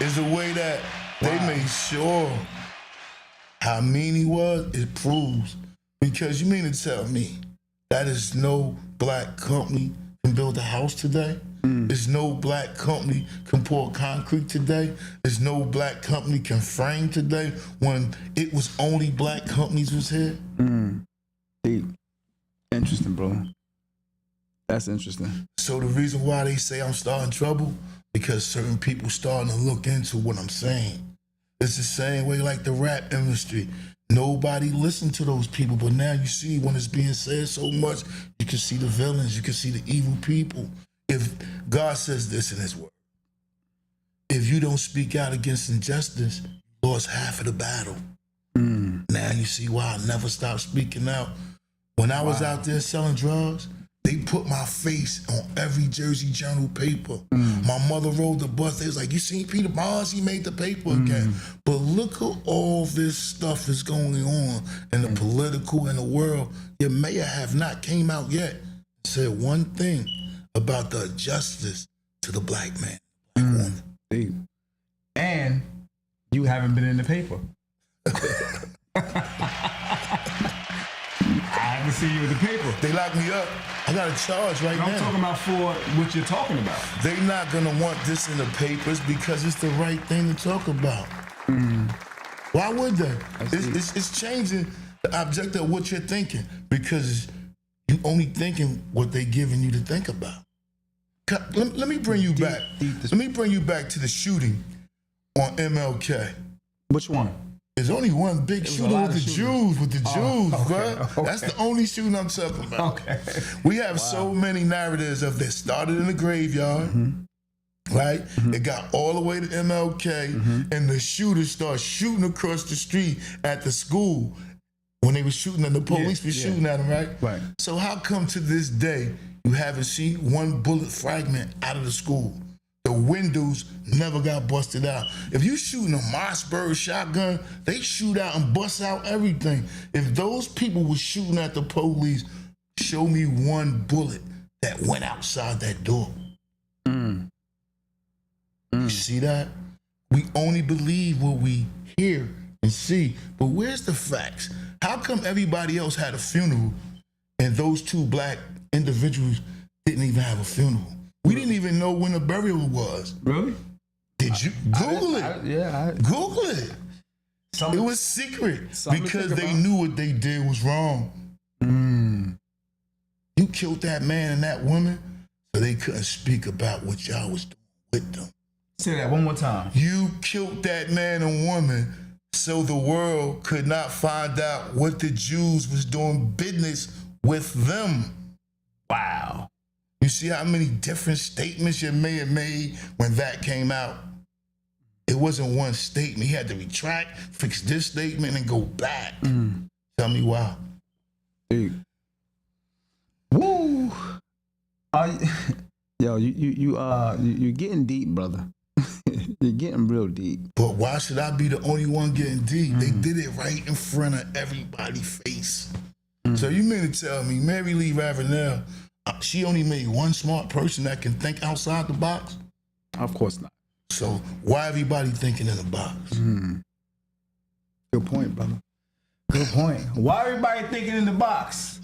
it's the way that they made sure how mean he was, it proves. Because you mean to tell me that is no black company can build a house today? There's no black company can pour concrete today. There's no black company can frame today when it was only black companies was here. Deep. Interesting, bro. That's interesting. So the reason why they say I'm starting trouble, because certain people starting to look into what I'm saying. It's the same way like the rap industry. Nobody listened to those people, but now you see when it's being said so much, you can see the villains, you can see the evil people. If God says this in his word, if you don't speak out against injustice, you lost half of the battle. Now you see why I never stopped speaking out. When I was out there selling drugs, they put my face on every Jersey Journal paper. My mother rode the bus. They was like, you seen Peter Barnes? He made the paper again. But look at all this stuff is going on in the political and the world. Your mayor have not came out yet and said one thing about the justice to the black man, black woman. Deep. And you haven't been in the paper. I haven't seen you in the paper. They locked me up. I got a charge right now. I'm talking about for what you're talking about. They not gonna want this in the papers because it's the right thing to talk about. Why would they? It's changing the objective of what you're thinking because you only thinking what they giving you to think about. Let me bring you back. Let me bring you back to the shooting on MLK. Which one? There's only one big shooting with the Jews, okay, bro. okay. That's the only shooting I'm talking about. Okay. We have so many narratives of this started in the graveyard, right? It got all the way to MLK, and the shooters start shooting across the street at the school when they were shooting and the police were shooting at them, right? Right. So how come to this day you haven't seen one bullet fragment out of the school? The windows never got busted out. If you shooting a Mossberg shotgun, they shoot out and bust out everything. If those people were shooting at the police, show me one bullet that went outside that door. You see that? We only believe what we hear and see, but where's the facts? How come everybody else had a funeral and those two black individuals didn't even have a funeral? We didn't even know when the burial was. Really? Did you? Google it. Google it. It was secret because they knew what they did was wrong. You killed that man and that woman so they couldn't speak about what y'all was doing with them. Say that one more time. You killed that man and woman so the world could not find out what the Jews was doing business with them. Wow. You see how many different statements you may have made when that came out? It wasn't one statement. He had to retract, fix this statement, and go back. Tell me why. Dude. Woo. Yo, you're getting deep, brother. You're getting real deep. But why should I be the only one getting deep? They did it right in front of everybody's face. So you mean to tell me Mary Lee Ravenel, she only made one smart person that can think outside the box? Of course not. So why everybody thinking in the box? Good point, brother. Good point. Why everybody thinking in the box?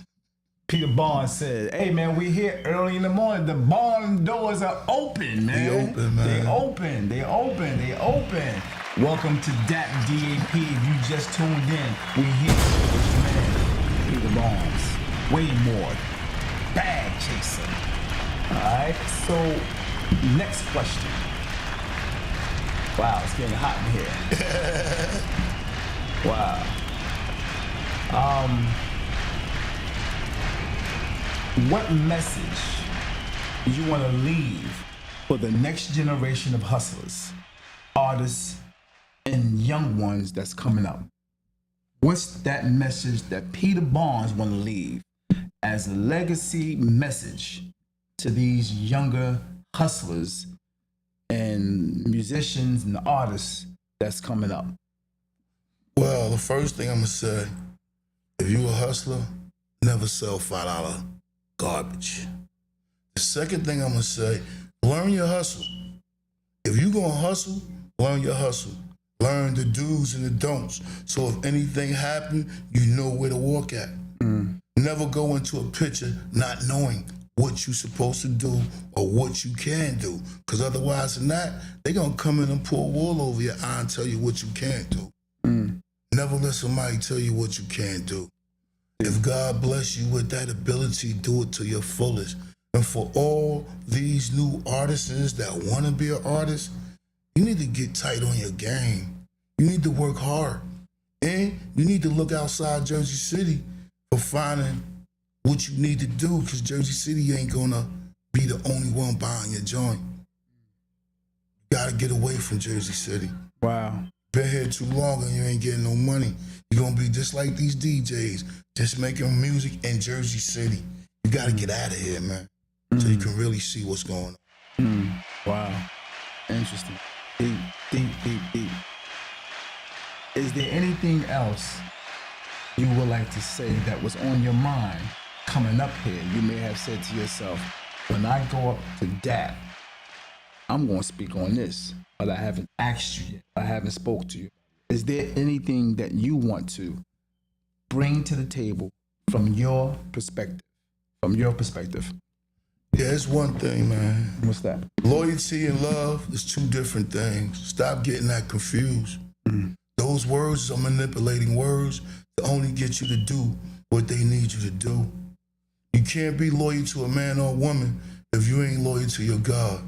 Peter Barnes said, hey, man, we here early in the morning. The barn doors are open, man. They open, man. They open. Welcome to D.A.P. If you just tuned in, we here with your man, Peter Barnes. Way more. Bag chaser. All right, so next question. Wow, it's getting hot in here. Wow. What message do you want to leave for the next generation of hustlers, artists, and young ones that's coming up? What's that message that Peter Barnes want to leave as a legacy message to these younger hustlers and musicians and artists that's coming up? Well, the first thing I'm gonna say, if you a hustler, never sell $5 garbage. The second thing I'm gonna say, learn your hustle. If you gonna hustle, learn your hustle. Learn the do's and the don'ts. So if anything happen, you know where to walk at. Never go into a picture not knowing what you're supposed to do or what you can do. Because otherwise than that, they're gonna come in and pour wool over your eye and tell you what you can't do. Never let somebody tell you what you can't do. If God bless you with that ability, do it to your fullest. And for all these new artists that want to be an artist, you need to get tight on your game. You need to work hard. And you need to look outside Jersey City for finding what you need to do, because Jersey City ain't gonna be the only one buying your joint. You gotta get away from Jersey City. Wow. Been here too long and you ain't getting no money. You're gonna be just like these DJs, just making music in Jersey City. You gotta get out of here, man, so you can really see what's going on. Wow. Interesting. Deep. Is there anything else you would like to say that was on your mind coming up here? You may have said to yourself, when I go up to D.A.P, I'm going to speak on this, but I haven't asked you yet. I haven't spoke to you. Is there anything that you want to bring to the table from your perspective? Yeah, it's one thing, man. What's that? Loyalty and love is two different things. Stop getting that confused. Those words are manipulating words to only get you to do what they need you to do. You can't be loyal to a man or a woman if you ain't loyal to your God.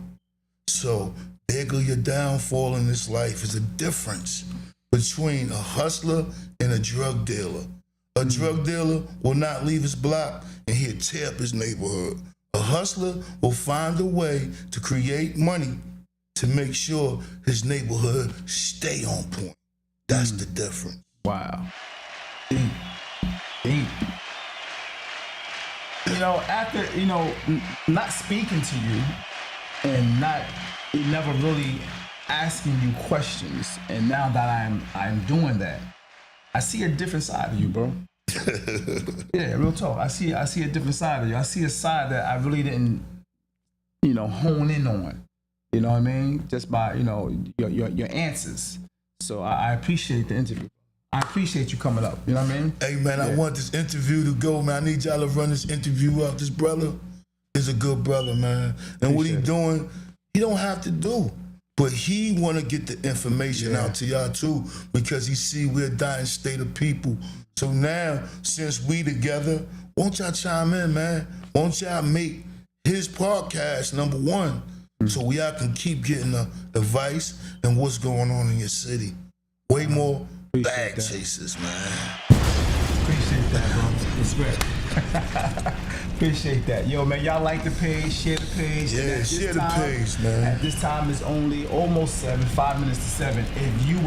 So there go your downfall in this life. Is a difference between a hustler and a drug dealer. A drug dealer will not leave his block and he'll tear up his neighborhood. A hustler will find a way to create money to make sure his neighborhood stay on point. That's the difference. Wow. Deep. After, not speaking to you and never really asking you questions, and now that I'm doing that, I see a different side of you, bro. Yeah, real talk. I see a different side of you. I see a side that I really didn't, hone in on. You know what I mean? Just by, your answers. So I appreciate the interview. I appreciate you coming up. You know what I mean? Hey, man, I want this interview to go, man. I need y'all to run this interview up. This brother is a good brother, man. And what he doing, he don't have to do. But he want to get the information out to y'all, too, because he see we're a dying state of people. So now, since we together, won't y'all chime in, man? Won't y'all make his podcast #1 So we all can keep getting the advice and what's going on in your city. Way more bag chasers, man. Appreciate that, bro. Respect. Appreciate that. Yo, man, y'all like the page, share the page. Yeah, share the page, man. At this time, it's only almost 7, 5 minutes to 7. If you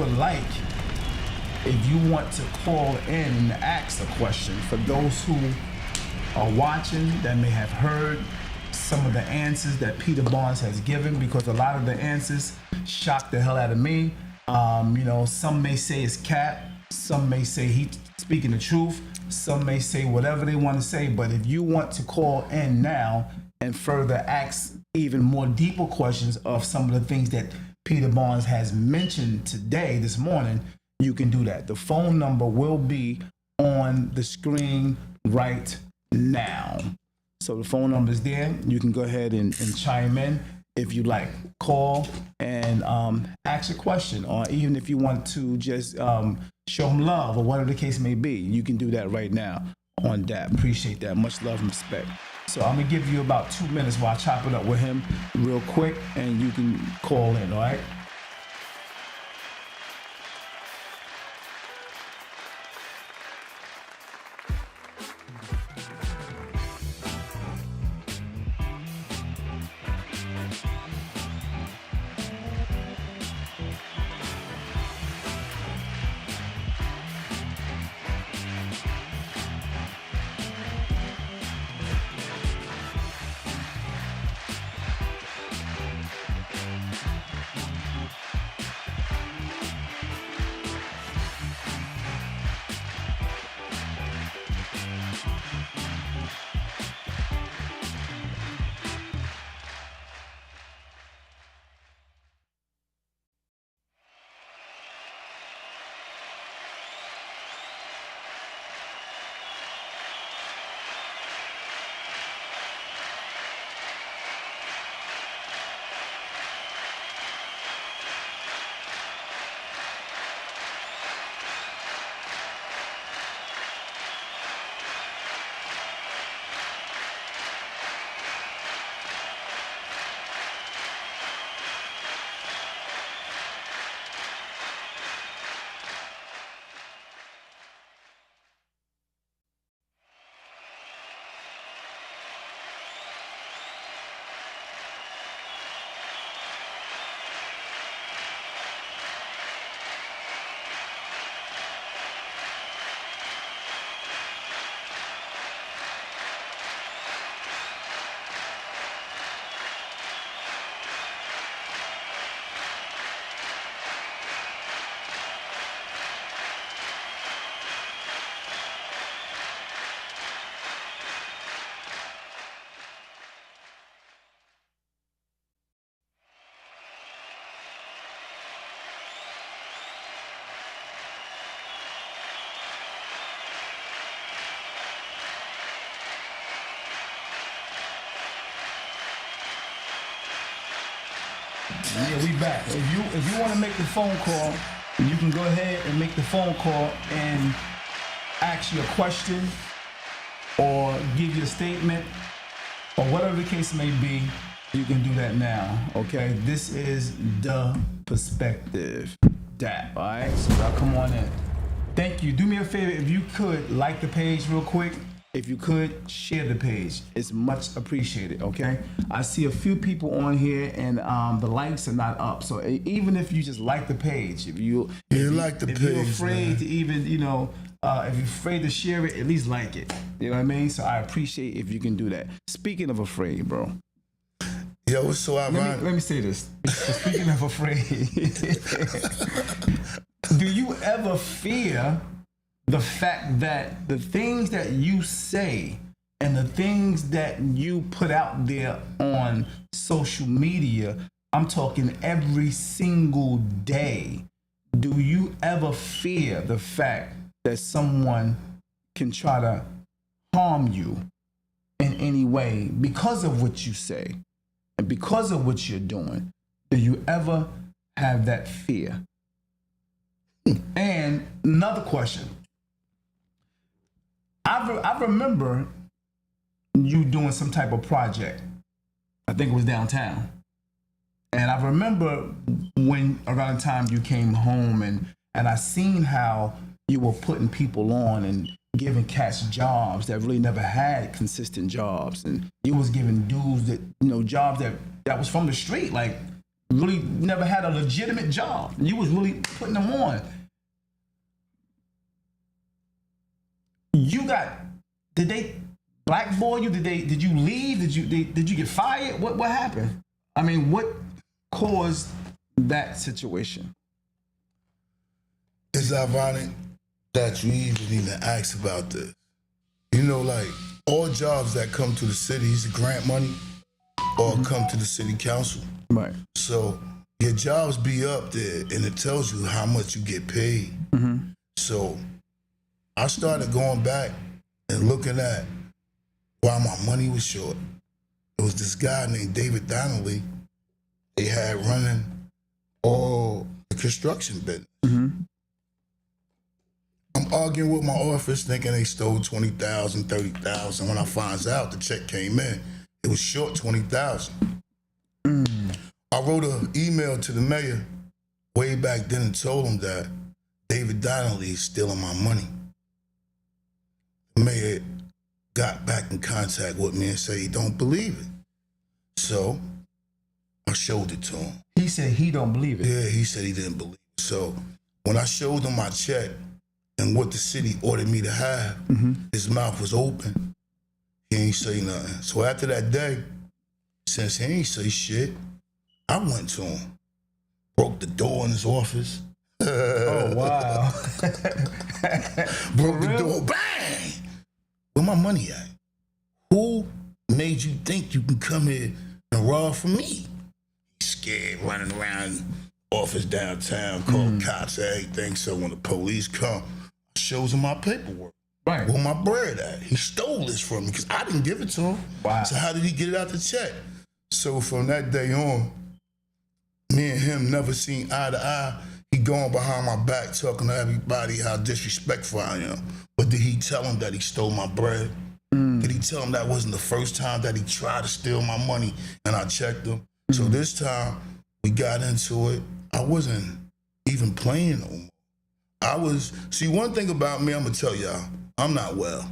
want to call in and ask a question, for those who are watching that may have heard some of the answers that Peter Barnes has given, because a lot of the answers shocked the hell out of me. Some may say it's cap, some may say he's speaking the truth, some may say whatever they want to say. But if you want to call in now and further ask even more deeper questions of some of the things that Peter Barnes has mentioned today, this morning, you can do that. The phone number will be on the screen right now. So the phone number is there. You can go ahead and chime in if you like. Call and ask a question, or even if you want to just show them love or whatever the case may be, you can do that right now on D.A.P. Appreciate that. Much love and respect. So I'm going to give you about 2 minutes while I chop it up with him real quick, and you can call in, all right? Yeah, we back. If you want to make the phone call, you can go ahead and make the phone call and ask you a question or give you a statement or whatever the case may be. You can do that now. Okay, this is the perspective. D.A.P. All right, so y'all come on in. Thank you. Do me a favor, if you could like the page real quick. If you could share the page, it's much appreciated. Okay, I see a few people on here, and the likes are not up. So even if you just like the page, if you're afraid, man, to even if you're afraid to share it, at least like it. You know what I mean? So I appreciate if you can do that. Speaking of afraid, bro. Yo, what's so ironic? Let me say this. Speaking of afraid, do you ever fear the fact that the things that you say and the things that you put out there on social media, I'm talking every single day, do you ever fear the fact that someone can try to harm you in any way because of what you say and because of what you're doing? Do you ever have that fear? And another question. I remember you doing some type of project. I think it was downtown. And I remember when around the time you came home and I seen how you were putting people on and giving cats jobs that really never had consistent jobs. And you was giving dudes that, jobs that was from the street, like really never had a legitimate job. And you was really putting them on. Did they blackball you? Did you leave? Did you get fired? What happened? I mean, what caused that situation? It's ironic that you even ask about this. Like all jobs that come to the city is grant money or come to the city council. Right. So your jobs be up there and it tells you how much you get paid. So I started going back and looking at why my money was short. It was this guy named David Donnelly they had running all the construction business. I'm arguing with my office thinking they stole $20,000, $30,000. When I finds out the check came in, it was short $20,000. I wrote an email to the mayor way back then and told him that David Donnelly is stealing my money. The mayor got back in contact with me and said he don't believe it. So I showed it to him. He said he don't believe it. Yeah, he said he didn't believe it. So when I showed him my check and what the city ordered me to have, his mouth was open. He ain't say nothing. So after that day, since he ain't say shit, I went to him, broke the door in his office. Oh, wow. Broke the door, bang! Where my money at? Who made you think you can come here and rob from me? He's scared, running around office downtown, calling cops, everything. So when the police come, I shows him my paperwork. Right. Where my bread at? He stole this from me because I didn't give it to him. Wow. So how did he get it out the check? So from that day on, me and him never seen eye to eye. He going behind my back talking to everybody how disrespectful I am. But did he tell him that he stole my bread? Did he tell him that wasn't the first time that he tried to steal my money and I checked him? So this time we got into it. I wasn't even playing no more. See, one thing about me, I'm gonna tell y'all, I'm not well.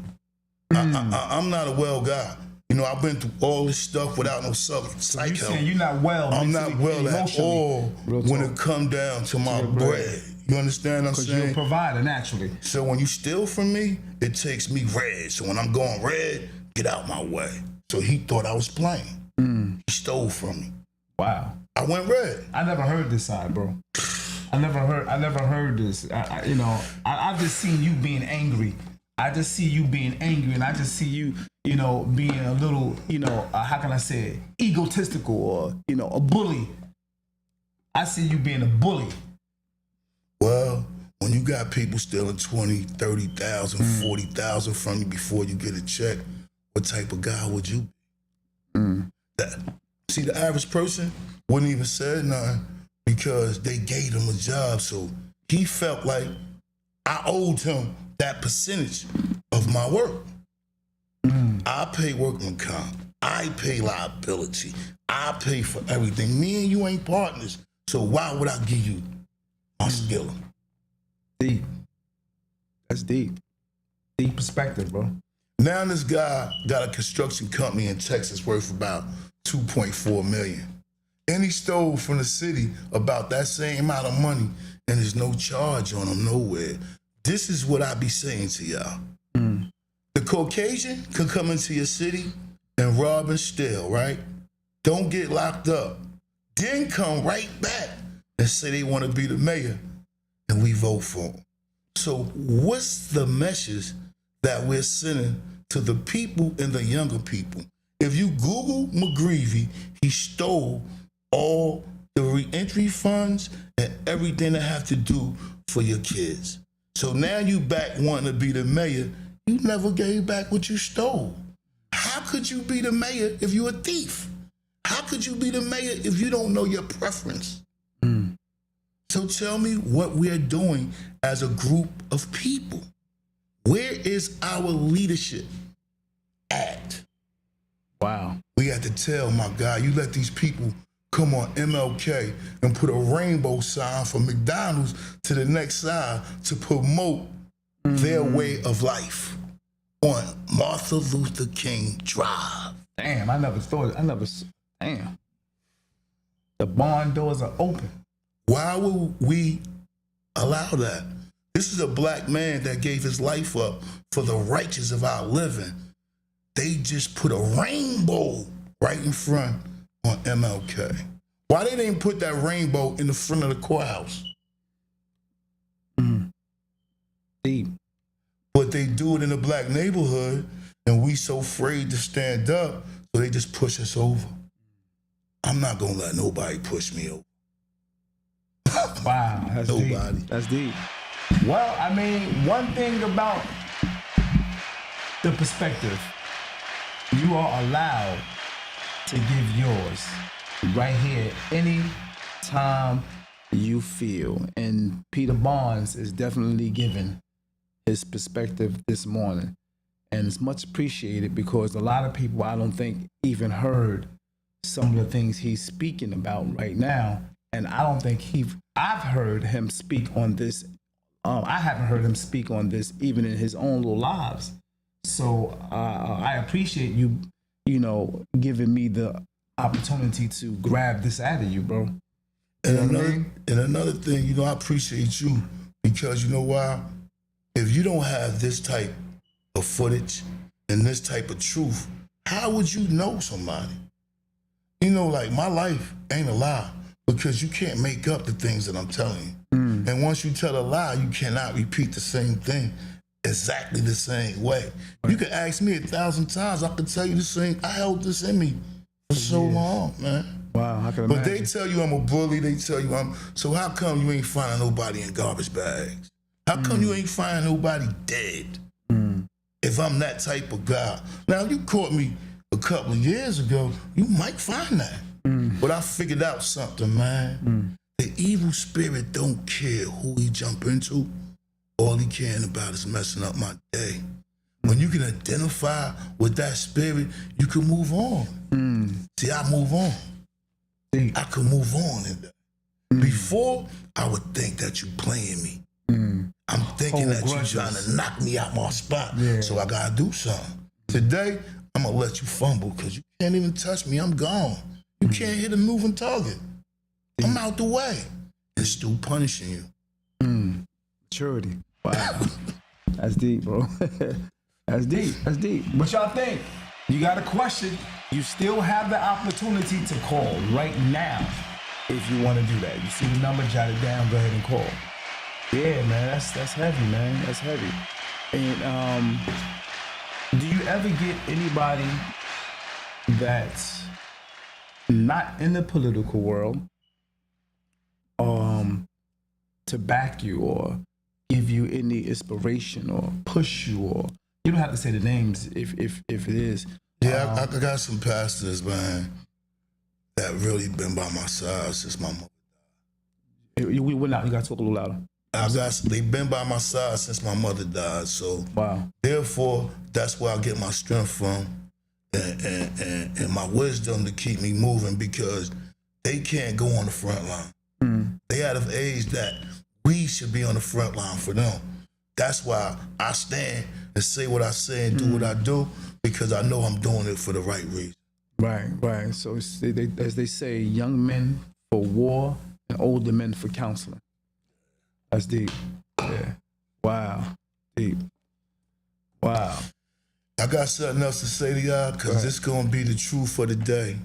I'm not a well guy. I've been through all this stuff without no psych help. You saying you're not well? I'm not well at all when it come down to my bread. You understand what I'm saying? Because you're a provider, naturally. So when you steal from me, it takes me red. So when I'm going red, get out my way. So he thought I was playing. He stole from me. Wow. I went red. I never heard this side, bro. I never heard this. I've just seen you being angry. I just see you being angry, and I just see you, being a little, how can I say it, egotistical or, a bully. I see you being a bully. Well, when you got people stealing 20, 30,000, 40,000 from you before you get a check, what type of guy would you be? See, the average person wouldn't even say nothing because they gave him a job, so he felt like I owed him that percentage of my work. I pay workman comp. I pay liability. I pay for everything. Me and you ain't partners, so why would I give you my skill? Deep. That's deep. Deep perspective, bro. Now this guy got a construction company in Texas worth about $2.4 million. And he stole from the city about that same amount of money, and there's no charge on him nowhere. This is what I be saying to y'all. The Caucasian could come into your city and rob and steal, right? Don't get locked up. Then come right back and say they want to be the mayor, and we vote for him. So what's the message that we're sending to the people and the younger people? If you Google McGreevy, he stole all the reentry funds and everything that have to do for your kids. So now you back wanting to be the mayor. You never gave back what you stole. How could you be the mayor if you're a thief? How could you be the mayor if you don't know your preference? So tell me what we're doing as a group of people. Where is our leadership at? Wow. We have to tell, my guy, you let these people come on MLK and put a rainbow sign from McDonald's to the next side to promote their way of life on Martin Luther King Drive. Damn, damn. The barn doors are open. Why would we allow that? This is a black man that gave his life up for the righteous of our living. They just put a rainbow right in front on MLK. Why they didn't put that rainbow in the front of the courthouse? Deep. But they do it in a black neighborhood, and we so afraid to stand up, so they just push us over. I'm not gonna let nobody push me over. Wow, that's Nobody. deep. That's deep. Well, I mean, one thing about the perspective, you are allowed to give yours right here any time you feel. And Peter Barnes is definitely giving his perspective this morning. And it's much appreciated because a lot of people, I don't think, even heard some of the things he's speaking about right now. And I don't think I've heard him speak on this. I haven't heard him speak on this even in his own little lives. So I appreciate you, giving me the opportunity to grab this out of you, bro. And another thing, I appreciate you because you know why? If you don't have this type of footage and this type of truth, how would you know somebody? Like my life ain't a lie because you can't make up the things that I'm telling you. And once you tell a lie, you cannot repeat the same thing exactly the same way. Right. You can ask me 1,000 times, I can tell you the same. I held this in me for so long, man. Wow, I can But imagine. they tell you I'm a bully, they tell you so how come you ain't finding nobody in garbage bags? How come you ain't finding nobody dead? If I'm that type of guy. Now, if you caught me a couple of years ago, you might find that. But I figured out something, man. The evil spirit don't care who he jump into. All he caring about is messing up my day. When you can identify with that spirit, you can move on. See, I move on. I can move on in that. Before, I would think that you playing me. I'm thinking that you trying to knock me out my spot, so I gotta do something. Today, I'm gonna let you fumble because you can't even touch me. I'm gone. You can't hit a moving target. I'm out the way and still punishing you. Maturity. Wow. That's deep, bro. That's deep. That's deep. What y'all think? You got a question? You still have the opportunity to call right now if you want to do that. You see the number, jot it down, go ahead and call. Yeah, man, that's heavy, man. That's heavy. And do you ever get anybody that's not in the political world to back you or give you any inspiration or push you, or you don't have to say the names if it is. Yeah, I got some pastors, man, that really been by my side since my mother We went out. You got to talk a little louder. They've been by my side since my mother died. So Wow. Therefore, that's where I get my strength from and my wisdom to keep me moving because they can't go on the front line. They out of age that we should be on the front line for them. That's why I stand and say what I say and do what I do because I know I'm doing it for the right reason. Right. So as they say, young men for war and older men for counseling. That's deep. Yeah. Wow. Deep. Wow. I got something else to say to y'all because this going to be the truth for the day.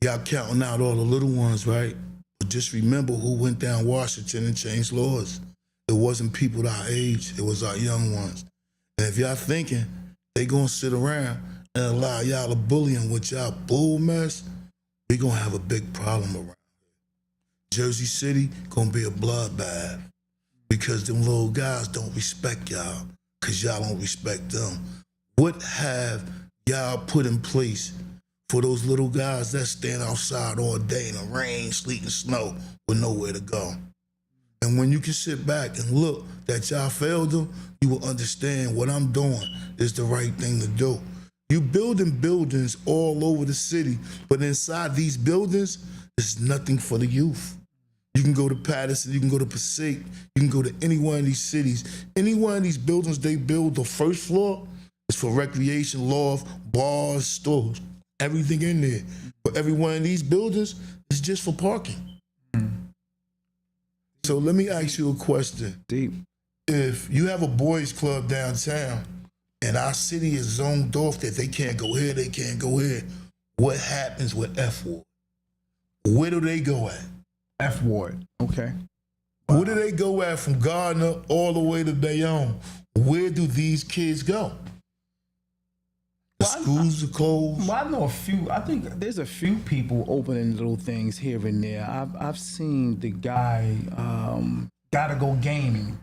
Y'all counting out all the little ones, right? But just remember who went down Washington and changed laws. It wasn't people our age. It was our young ones. And if y'all thinking they going to sit around and allow y'all to bully them with y'all bull mess, we going to have a big problem around here. Jersey City going to be a bloodbath because them little guys don't respect y'all because y'all don't respect them. What have y'all put in place for those little guys that stand outside all day in the rain, sleet, and snow with nowhere to go? And when you can sit back and look that y'all failed them, you will understand what I'm doing is the right thing to do. You building buildings all over the city, but inside these buildings, there's nothing for the youth. You can go to Patterson, you can go to Passaic, you can go to any one of these cities. Any one of these buildings they build, the first floor is for recreation, loft, bars, stores, everything in there. But every one of these buildings is just for parking. So let me ask you a question. Deep. If you have a boys club downtown and our city is zoned off that they can't go here, they can't go here, what happens with F Ward? Where do they go at? F Ward. Okay. Wow. Where do they go at from Gardner all the way to Bayonne? Where do these kids go? The schools are closed. Well, I know a few. I think there's a few people opening little things here and there. I've seen the guy, Gotta Go Gaming.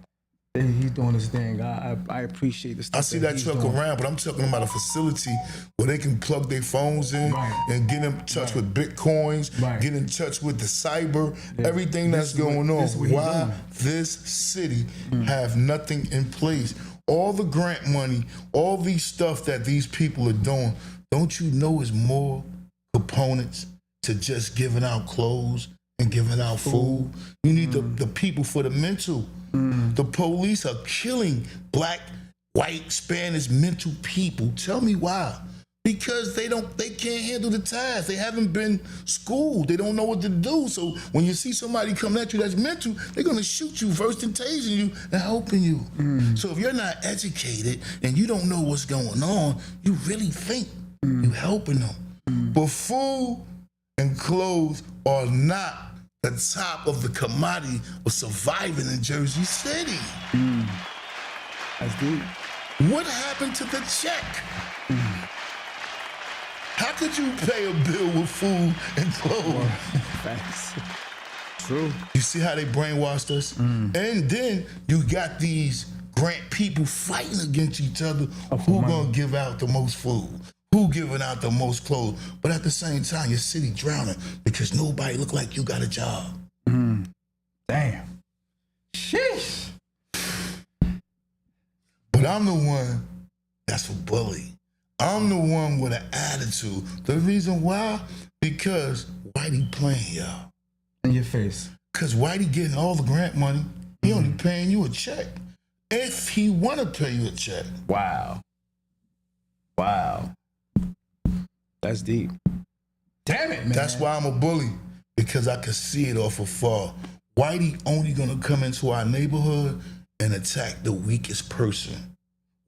He's doing his thing. I appreciate the stuff. I see that truck doing around, but I'm talking about a facility where they can plug their phones in and get in touch with Bitcoins, get in touch with the cyber, everything that's going on. Why this city have nothing in place? All the grant money, all these stuff that these people are doing, don't you know is more components to just giving out clothes and giving out food? You need the people for the mental. The police are killing black, white, Spanish mental people. Tell me why. Because they can't handle the task. They haven't been schooled. They don't know what to do. So when you see somebody coming at you that's mental, they're gonna shoot you first and tasing you and helping you. So if you're not educated and you don't know what's going on, you really think you're helping them. But food and clothes are not the top of the commodity of surviving in Jersey City. That's deep. What happened to the check? How could you pay a bill with food and clothes? Facts. True. You see how they brainwashed us? And then you got these grant people fighting against each other. Who gonna give out the most food? Who giving out the most clothes? But at the same time, your city drowning because nobody look like you got a job. Damn. Sheesh. But I'm the one that's a bully. I'm the one with an attitude. The reason why? Because Whitey playing y'all. In your face. Because Whitey getting all the grant money. He only paying you a check. If he want to pay you a check. Wow. That's deep. Damn it, man. That's why I'm a bully. Because I can see it off afar. Whitey only gonna come into our neighborhood and attack the weakest person.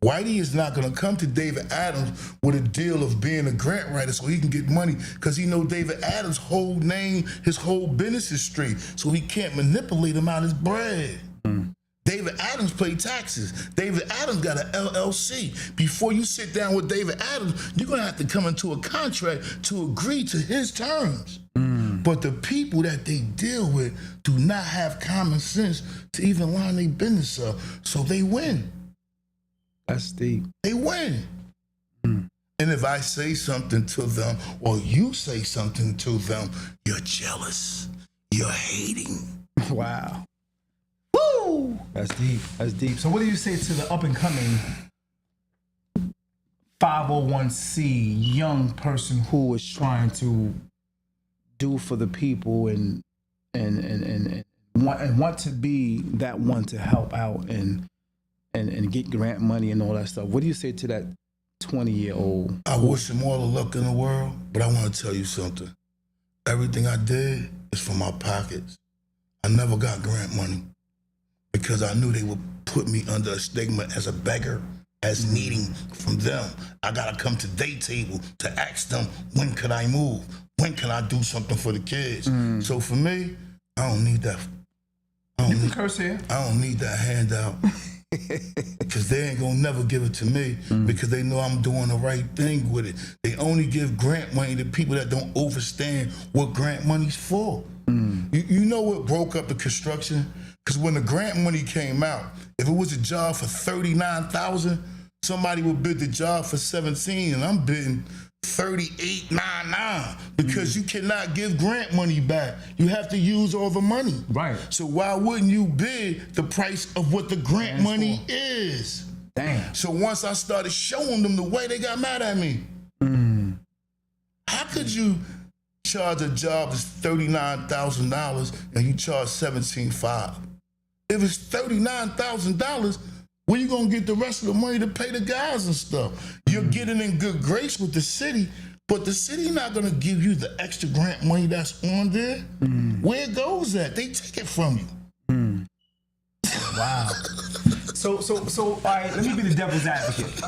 Whitey is not gonna come to David Adams with a deal of being a grant writer so he can get money because he know David Adams' whole name, his whole business is straight, so he can't manipulate him out his bread. David Adams paid taxes. David Adams got an LLC. Before you sit down with David Adams, you're gonna have to come into a contract to agree to his terms. But the people that they deal with do not have common sense to even line their business up, so they win. That's deep. They win. And if I say something to them or you say something to them, you're jealous. You're hating. Wow. Woo! That's deep. That's deep. So what do you say to the up and coming 501c young person who is trying to do for the people and want to be that one to help out and get grant money and all that stuff? What do you say to that 20-year-old? I wish him all the luck in the world, but I want to tell you something. Everything I did is from my pockets. I never got grant money because I knew they would put me under a stigma as a beggar, as needing from them. I gotta come to their table to ask them, when could I move? When can I do something for the kids? So for me, I don't need that. You can curse here. I don't need that handout. Because they ain't gonna never give it to me because they know I'm doing the right thing with it. They only give grant money to people that don't understand what grant money's for. You know what broke up the construction? Because when the grant money came out, if it was a job for $39,000, somebody would bid the job for 17, and I'm bidding $38.99 because you cannot give grant money back. You have to use all the money. Right. So why wouldn't you bid the price of what the grant money is? Damn. So once I started showing them the way, they got mad at me. How could you charge a job that's $39,000 and you charge $17,500. If it's $39,000, where you gonna get the rest of the money to pay the guys and stuff? You're getting in good grace with the city, but the city not gonna give you the extra grant money that's on there. Where it goes at? They take it from you. Wow. So, all right, let me be the devil's advocate.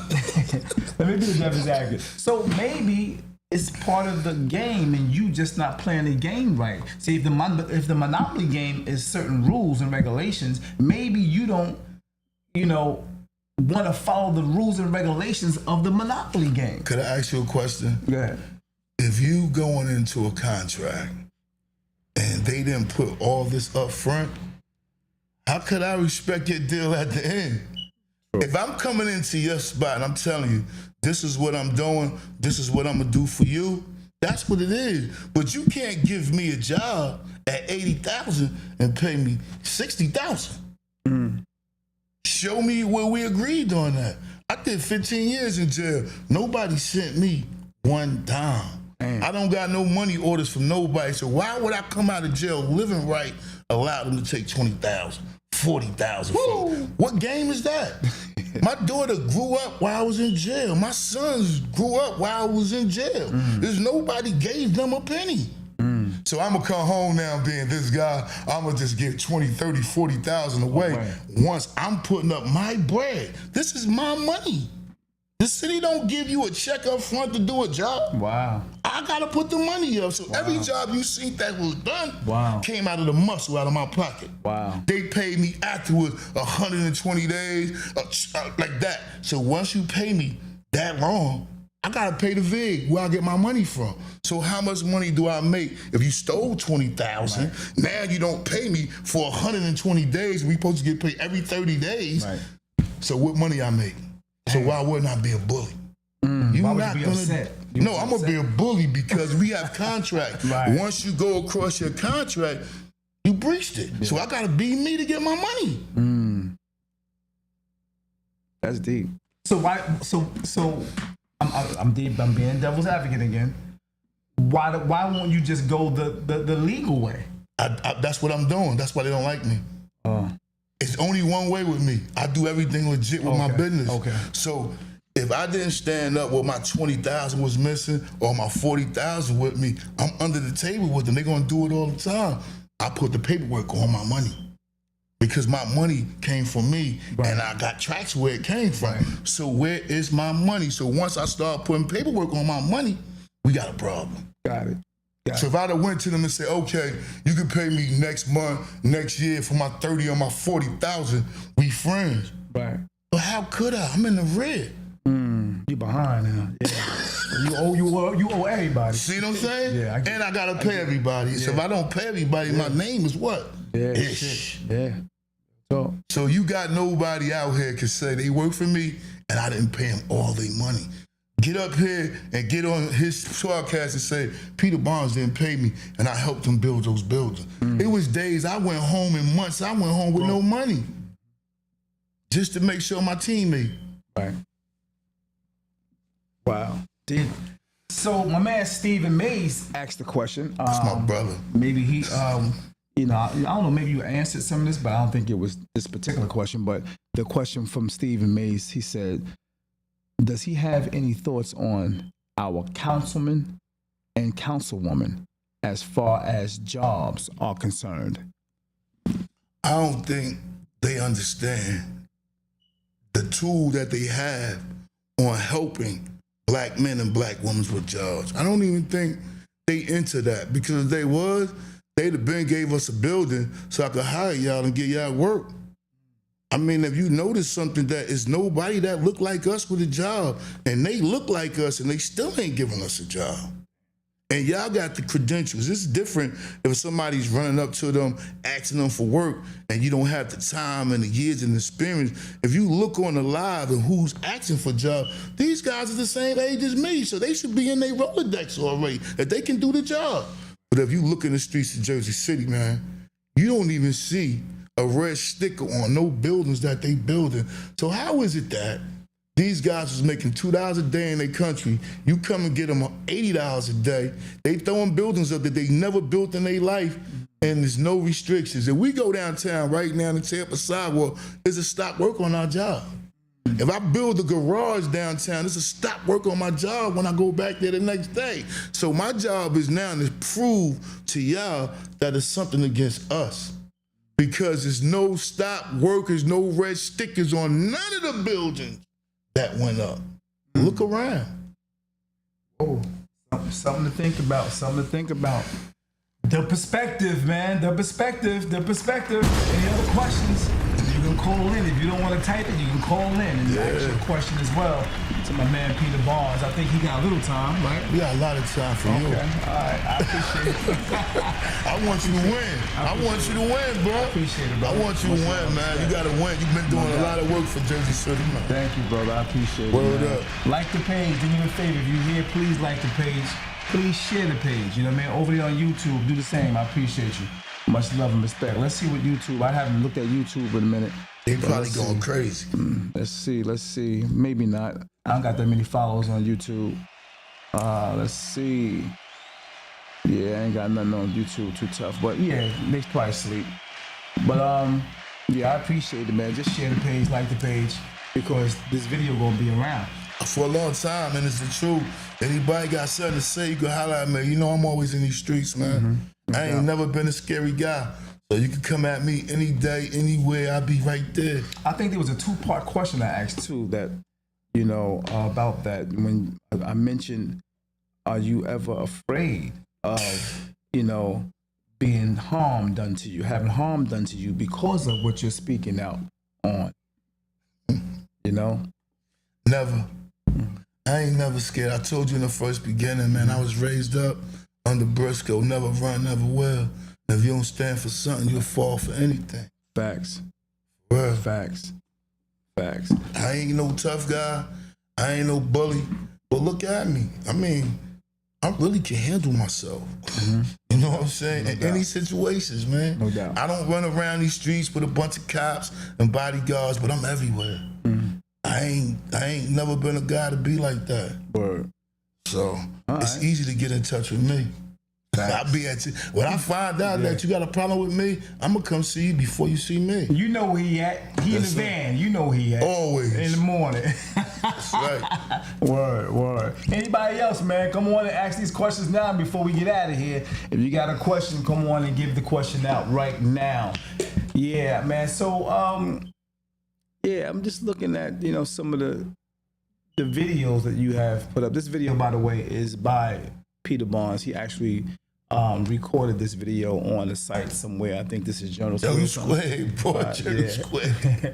So maybe it's part of the game and you just not playing the game right. See, if the Monopoly game is certain rules and regulations, maybe you don't, want to follow the rules and regulations of the Monopoly game. Could I ask you a question? Go ahead. If you going into a contract and they didn't put all this up front, how could I respect your deal at the end? Sure. If I'm coming into your spot and I'm telling you, this is what I'm doing, this is what I'm gonna do for you, that's what it is. But you can't give me a job at $80,000 and pay me $60,000. Show me where we agreed on that. I did 15 years in jail. Nobody sent me one dime. I don't got no money orders from nobody, so why would I come out of jail living right, allow them to take $20,000, $40,000? What game is that? My daughter grew up while I was in jail. My sons grew up while I was in jail. There's nobody gave them a penny. So I'm gonna come home now being this guy, I'm gonna just give 20, 30, 40,000 away once I'm putting up my bread. This is my money. The city don't give you a check up front to do a job. Wow. I gotta put the money up. So every job you see that was done came out of the muscle, out of my pocket. Wow. They paid me afterwards 120 days, like that. So once you pay me that long, I gotta pay the VIG where I get my money from. So how much money do I make if you stole 20,000? Now you don't pay me for 120 days. We supposed to get paid every 30 days. Right. So what money I make? So why wouldn't I be a bully? You're not gonna. Upset? No, I'm gonna be a bully because we have contract. Once you go across your contract, you breached it. So I gotta be me to get my money. That's deep. So why? So I'm deep. I'm being devil's advocate again. Why won't you just go the legal way? That's what I'm doing. That's why they don't like me. It's only one way with me. I do everything legit with my business. So if I didn't stand up where my 20,000 was missing or my 40,000 with me, I'm under the table with them. They're gonna do it all the time. I put the paperwork on my money because my money came from me and I got tracks where it came from. So where is my money? So once I start putting paperwork on my money, we got a problem. Got it. So if I'd have went to them and said, okay, you can pay me next month, next year for my 30 or my 40,000, we friends. Right. But how could I? I'm in the red. You behind now. Yeah. you owe everybody. See what I'm saying? Yeah. And I gotta pay everybody. So if I don't pay everybody, my name is what? Ish. Yeah. So you got nobody out here can say they work for me and I didn't pay them all their money. Get up here and get on his podcast and say, Peter Barnes didn't pay me and I helped him build those buildings. It was days I went home in months, I went home with no money just to make sure my team ate. Right. Wow. So my man Stephen Mays asked the question. That's my brother. Maybe he, I don't know, maybe you answered some of this, but I don't think it was this particular question. But the question from Stephen Mays, he said, does he have any thoughts on our councilmen and councilwomen as far as jobs are concerned? I don't think they understand the tool that they have on helping black men and black women with jobs. I don't even think they into that because if they was, they'd have been gave us a building so I could hire y'all and get y'all work. I mean, if you notice something that is nobody that look like us with a job and they look like us and they still ain't giving us a job. And y'all got the credentials. It's different if somebody's running up to them, asking them for work, and you don't have the time and the years and experience. If you look on the live and who's asking for jobs, these guys are the same age as me, so they should be in their Rolodex already, that they can do the job. But if you look in the streets of Jersey City, man, you don't even see a red sticker on no buildings that they building. So how is it that These guys was making $2 a day in their country. You come and get them $80 a day. They throwing buildings up that they never built in their life, and there's no restrictions. If we go downtown right now and tear up a sidewalk, it's a stop work on our job. If I build a garage downtown, it's a stop work on my job when I go back there the next day. So my job is now to prove to y'all that it's something against us. Because there's no stop workers, no red stickers on none of the buildings that went up. Look around. Oh, something to think about. Something to think about. The perspective, man. The perspective. Any other questions? You can call in. If you don't want to type it, you can call in and ask your question as well to my man Peter Barnes. I think he got a little time, right? We got a lot of time for you. Okay, all right. I appreciate it. I want you to win. I want you to win, bro. I appreciate it, bro. I want you to win, man. You got to win. You've been doing a lot of work for Jersey City, man. Thank you, brother. I appreciate it. Word man. up. Like the page. Do me a favor. If you're here, please like the page. Please share the page. You know what I mean? Over there on YouTube, do the same. I appreciate you. Much love and respect. Let's see what YouTube. I haven't looked at YouTube in a minute. They probably going crazy. Let's see. Maybe not. I don't got that many followers on YouTube. Let's see. Yeah, I ain't got nothing on YouTube too tough. But yeah, they probably sleep. But yeah, I appreciate it, man. Just share the page, like the page, because this video gonna be around. For a long time, and it's the truth. Anybody got something to say, you can holler at me. You know I'm always in these streets, man. I ain't never been a scary guy. So you can come at me any day, anywhere, I'll be right there. I think there was a two-part question I asked too that, you know, about that. When I mentioned, are you ever afraid of, you know, being harm done to you, having harm done to you because of what you're speaking out on? You know? Never. I ain't never scared. I told you in the first beginning, man, I was raised up under Briscoe, never run, never will. If you don't stand for something, you'll fall for anything. Facts. Well, Facts. I ain't no tough guy. I ain't no bully. But look at me. I mean, I really can handle myself. You know what I'm saying? No in doubt. any situations, man. No doubt. I don't run around these streets with a bunch of cops and bodyguards, but I'm everywhere. I ain't never been a guy to be like that. Word. So it's right. easy to get in touch with me. I'll be at you. When I find out that you got a problem with me, I'm gonna come see you before you see me. You know where he at. He in the van. You know where he at. Always. In the morning. That's right. Word. Anybody else, man, come on and ask these questions now before we get out of here. If you got a question, come on and give the question out right now. Yeah, man. So, yeah, I'm just looking at, you know, some of the videos that you have put up. This video, by the way, is by Peter Barnes. He actually recorded this video on the site somewhere. I think this is Journal Square, boy, Journal Square.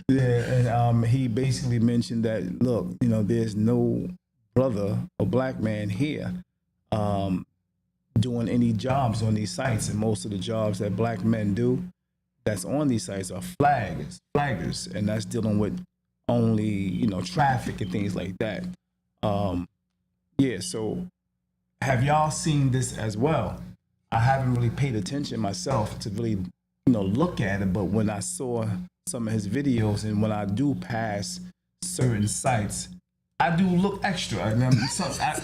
Yeah, and he basically mentioned that, look, you know, there's no brother or black man here doing any jobs on these sites, and most of the jobs that black men do that's on these sites are flaggers, and that's dealing with only, you know, traffic and things like that. Yeah, so have y'all seen this as well? I haven't really paid attention myself to really, you know, look at it, but when I saw some of his videos and when I do pass certain sites, I do look extra. And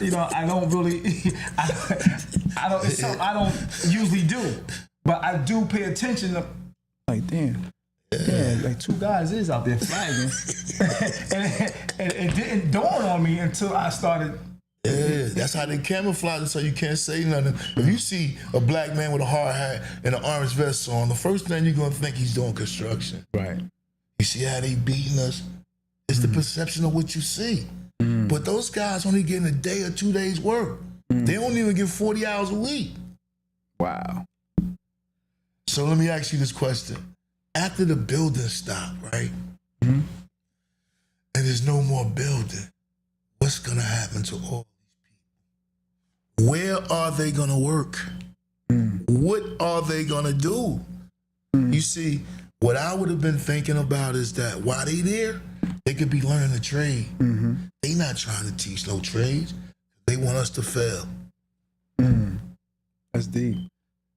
you know, I don't really, I don't, it's something I don't usually do, but I do pay attention to, like, damn, like two guys is out there flagging. and it didn't dawn on me until I started. Yeah, that's how they camouflage it so you can't say nothing. If you see a black man with a hard hat and an orange vest on, the first thing you're going to think he's doing construction. Right. You see how they beating us? It's the perception of what you see. But those guys only getting a day or 2 days work. They don't even get 40 hours a week. Wow. So let me ask you this question. After the building stop, right? And there's no more building, what's going to happen to all these people? Where are they going to work? What are they going to do? You see, what I would have been thinking about is that while they there, they could be learning a trade. They not trying to teach no trades. They want us to fail. That's deep.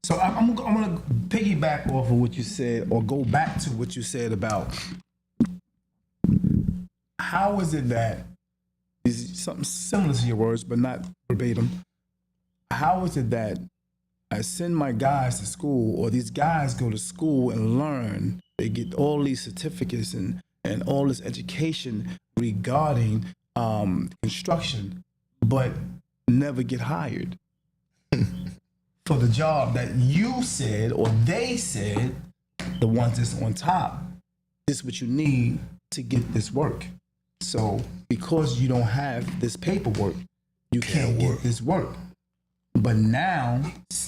So I'm going to piggyback off of what you said, or go back to what you said about, I how is it that is something similar to your words, but not verbatim? How is it that I send my guys to school, or these guys go to school and learn? They get all these certificates and all this education regarding construction, but never get hired for the job that you said or they said, the ones that's on top, this is what you need to get this work. So because you don't have this paperwork, you can't get this work. But now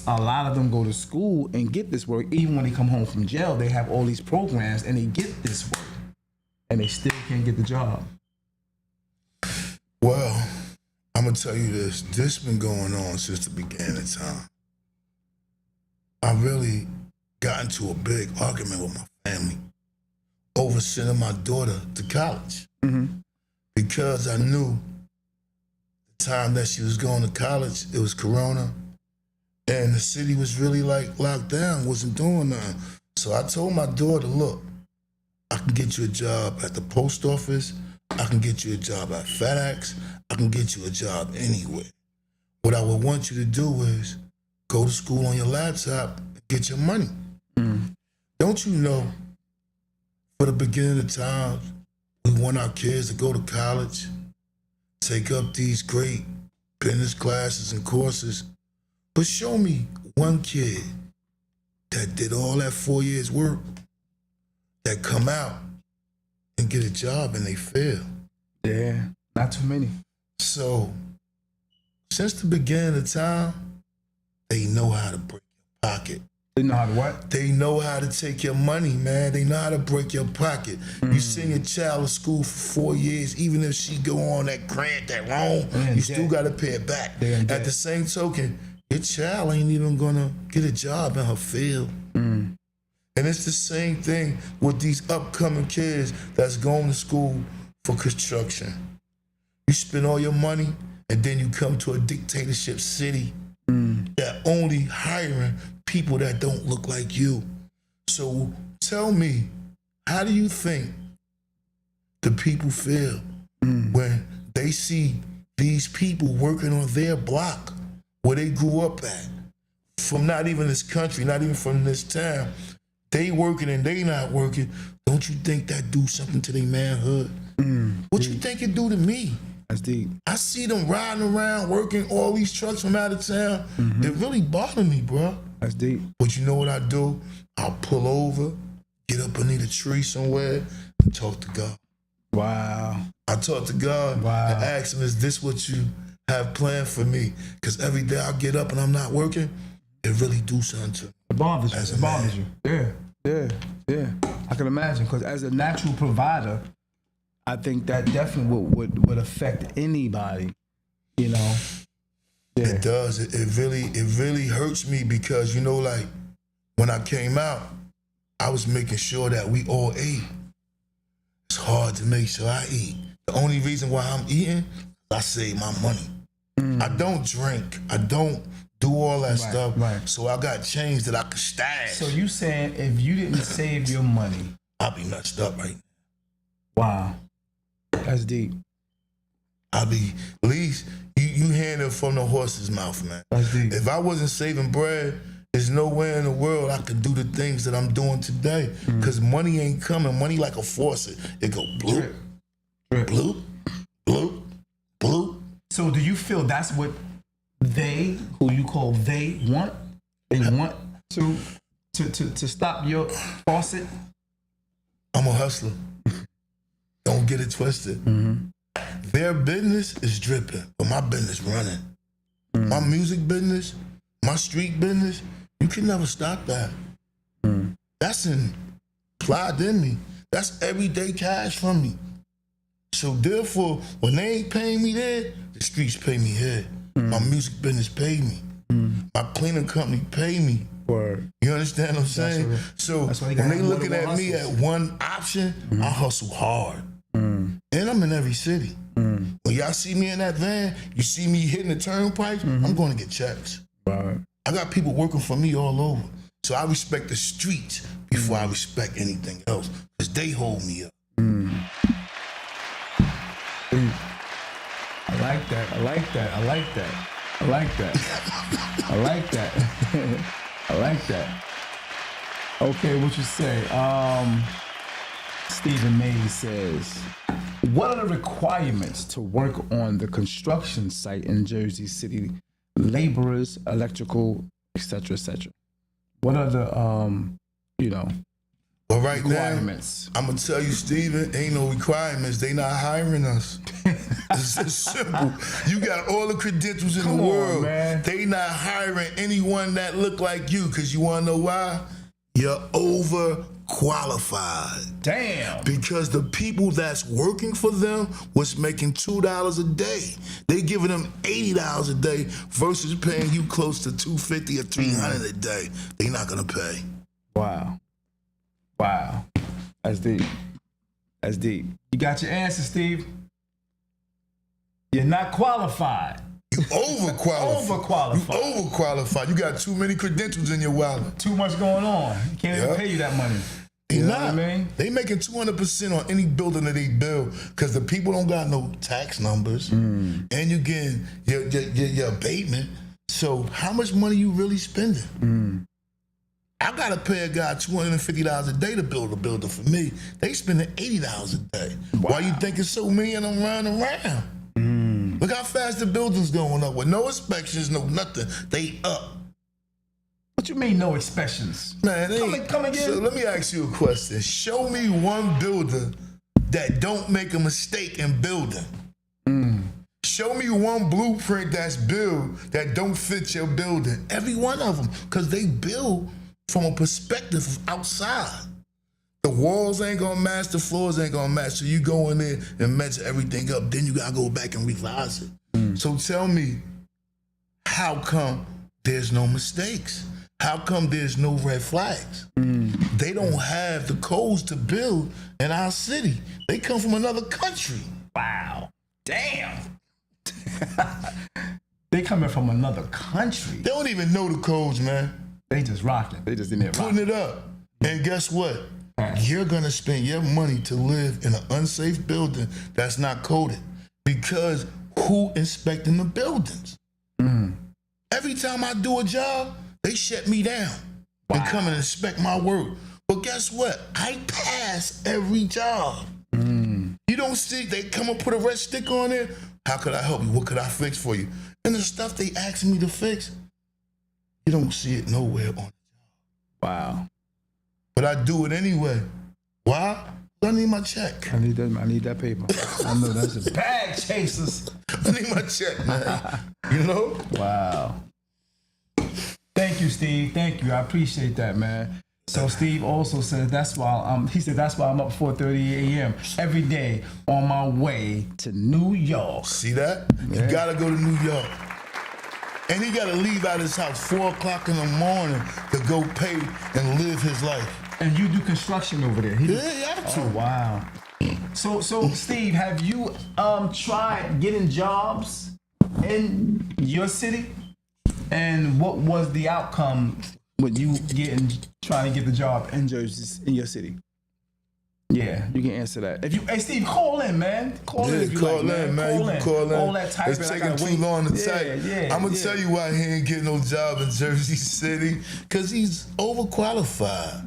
a lot of them go to school and get this work. Even when they come home from jail, they have all these programs and they get this work, and they still can't get the job. Well, I'm gonna tell you this. This been going on since the beginning of time. I really got into a big argument with my family over sending my daughter to college, because I knew the time that she was going to college, it was Corona, and the city was really like locked down, wasn't doing nothing. So I told my daughter, look, I can get you a job at the post office, I can get you a job at FedEx, I can get you a job anywhere. What I would want you to do is go to school on your laptop and get your money. Don't you know, for the beginning of time, we want our kids to go to college, take up these great business classes and courses, but show me one kid that did all that 4 years work, that come out and get a job and they fail. Yeah, not too many. So, since the beginning of time, they know how to break your pocket. They know how to what? They know how to take your money, man. They know how to break your pocket. You send your child to school for 4 years, even if she go on that grant, that loan, you still got to pay it back. At the same token, your child ain't even gonna get a job in her field. And it's the same thing with these upcoming kids that's going to school for construction. You spend all your money, and then you come to a dictatorship city that only hiring people that don't look like you. So tell me, how do you think the people feel when they see these people working on their block where they grew up at, from not even this country, not even from this town? They working and they not working. Don't you think that do something to their manhood? What you think it do to me? That's deep. I see them riding around, working all these trucks from out of town. It really bothered me, bro. That's deep. But you know what I do? I'll pull over, get up underneath a tree somewhere, and talk to God. Wow. I talk to God and ask him, is this what you have planned for me? Because every day I get up and I'm not working, it really do something to me. It bothers you. It bothers you. Yeah. I can imagine, because as a natural provider, I think that definitely would affect anybody, you know. Yeah. It does. It really hurts me, because, you know, like when I came out, I was making sure that we all ate. It's hard to make sure I eat. The only reason why I'm eating, I save my money. I don't drink. I don't do all that stuff. Right. So I got change that I could stash. So you saying if you didn't save your money, I'll be messed up right now. Wow. That's deep. I'll be, at least you hearing it from the horse's mouth, man. That's deep. If I wasn't saving bread, there's nowhere in the world I could do the things that I'm doing today. Because money ain't coming. Money like a faucet. It go bloop, bloop, bloop, bloop. So do you feel that's what they, who you call they, want? They want to stop your faucet? I'm a hustler. Don't get it twisted. Their business is dripping, but my business running. My music business, my street business, you can never stop that. That's implied in me. That's everyday cash from me. So therefore, when they ain't paying me there, the streets pay me here. My music business pay me. My cleaning company pay me. Word. You understand what I'm saying? So when they looking at me at one option, I hustle hard. And I'm in every city. When y'all see me in that van, you see me hitting the turnpike, I'm going to get checks. Right. I got people working for me all over. So I respect the streets before I respect anything else, because they hold me up. I like that. I like that. I like that. I like that. I like that. Okay, what you say? Stephen Mays says, what are the requirements to work on the construction site in Jersey City? Laborers, electrical, etc., etc. What are the, Well, right requirements? now, I'm going to tell you, Steven, ain't no requirements. They not hiring us. It's simple. You got all the credentials in the world. Man. They not hiring anyone that look like you, because you want to know why? You're overqualified. Damn. Because the people that's working for them was making $2 a day. They giving them $80 a day versus paying you close to $250 or $300 a day. They not going to pay. Wow. Wow. That's deep. That's deep. You got your answer, Steve. You're not qualified. You overqualified. Overqualified. You overqualified. You got too many credentials in your wallet. Too much going on. You can't even pay you that money. You know what I mean? They making 200% on any building that they build because the people don't got no tax numbers, and you getting your abatement. So how much money you really spending? I gotta pay a guy $250 a day to build a building for me. They spending $80 a day. Wow. Why you think it's so many of them running around? Look how fast the building's going up with no inspections, no nothing. They up. What you mean no inspections? Man, Come again. So let me ask you a question. Show me one builder that don't make a mistake in building. Show me one blueprint that's built that don't fit your building. Every one of them, because they build from a perspective of outside. The walls ain't gonna match, the floors ain't gonna match. So you go in there and measure everything up, then you gotta go back and revise it. So tell me, how come there's no mistakes? How come there's no red flags? They don't have the codes to build in our city. They come from another country. Wow. Damn. They coming from another country. They don't even know the codes, man. They just rocking. They just in there Putting rocking. it up. And guess what? You're gonna spend your money to live in an unsafe building that's not coded. Because who inspecting the buildings? Every time I do a job, they shut me down and come and inspect my work. But guess what? I pass every job. You don't see, they come and put a red sticker on there. How could I help you? What could I fix for you? And the stuff they ask me to fix, you don't see it nowhere on the job. Wow. But I do it anyway. Why? I need my check. I need that paper. I know that's a bag chasers. I need my check, man. You know? Wow. Thank you, Steve. Thank you. I appreciate that, man. So Steve also said that's why I'm up 4:30 a.m. every day on my way to New York. See that? Yeah. You gotta go to New York. And he gotta leave out his house 4 o'clock in the morning to go pay and live his life. And you do construction over there. Yeah, you have to. Oh, wow. So Steve, have you tried getting jobs in your city? And what was the outcome with you trying to get the job in Jersey, in your city? Yeah, you can answer that. Hey Steve, call in, man. Call in if you call like, in, man. You can call in. All that typing. It's taking too long to type. I'm gonna tell you why he ain't getting no job in Jersey City. Cause he's overqualified.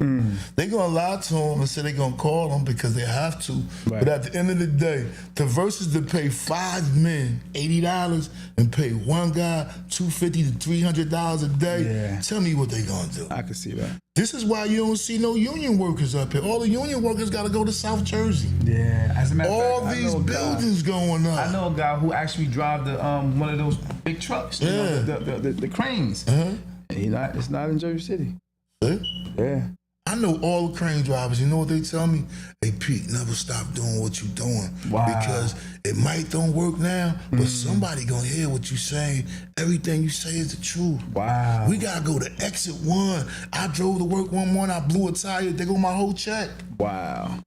They gonna lie to him and say they gonna call him because they have to. Right. But at the end of the day, the versus to pay 5 men $80 and pay one guy $250 to $300 a day. Yeah. Tell me what they gonna do. I can see that. This is why you don't see no union workers up here. All the union workers gotta go to South Jersey. Yeah, as a matter of All fact, these buildings going up. I know a guy who actually drive the one of those big trucks, you know, the cranes. And it's not in Jersey City. See? Yeah. I know all the crane drivers. You know what they tell me? Hey, Pete, never stop doing what you're doing. Wow. Because it might don't work now, but somebody gonna hear what you're saying. Everything you say is the truth. Wow. We gotta go to exit 1. I drove to work one morning, I blew a tire, they go my whole check. Wow.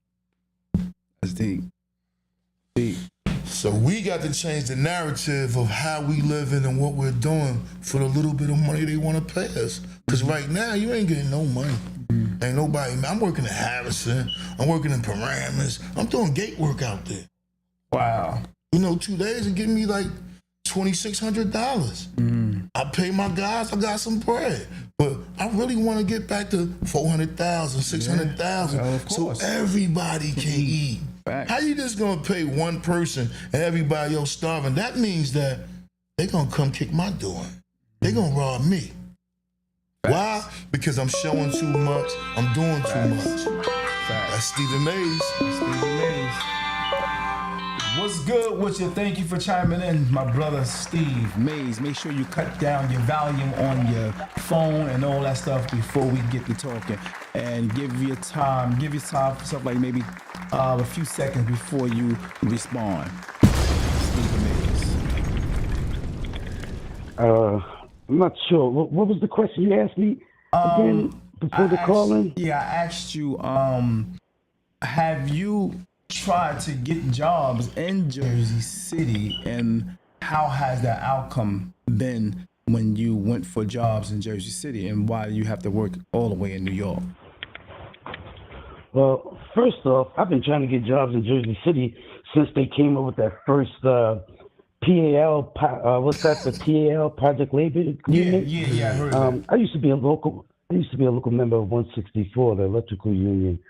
That's deep. Deep. So we got to change the narrative of how we living and what we're doing for the little bit of money they want to pay us. Because right now, you ain't getting no money. Ain't nobody. I'm working in Harrison. I'm working in Paramus. I'm doing gate work out there. Wow. You know, 2 days and give me like $2,600. I pay my guys, I got some bread. But I really want to get back to 400,000, 600,000, well, of so course. everybody can eat. Facts. How you just gonna pay one person and everybody else starving? That means that they gonna come kick my door. They gonna rob me. Why? Because I'm showing too much, I'm doing too much. That's Stephen Mays. Stephen Mays. What's good with you? Thank you for chiming in, my brother Steve Mays. Make sure you cut down your volume on your phone and all that stuff before we get to talking. And give your time for something like maybe a few seconds before you respond. Stephen Mays. I'm not sure. What was the question you asked me again before the call-in? Yeah, I asked you, have you tried to get jobs in Jersey City, and how has that outcome been when you went for jobs in Jersey City, and why you have to work all the way in New York? Well, first off, I've been trying to get jobs in Jersey City since they came up with that first PAL, what's that? The PAL Project Labor Agreement. Yeah, I heard that. I used to be a local member of 164, the electrical union.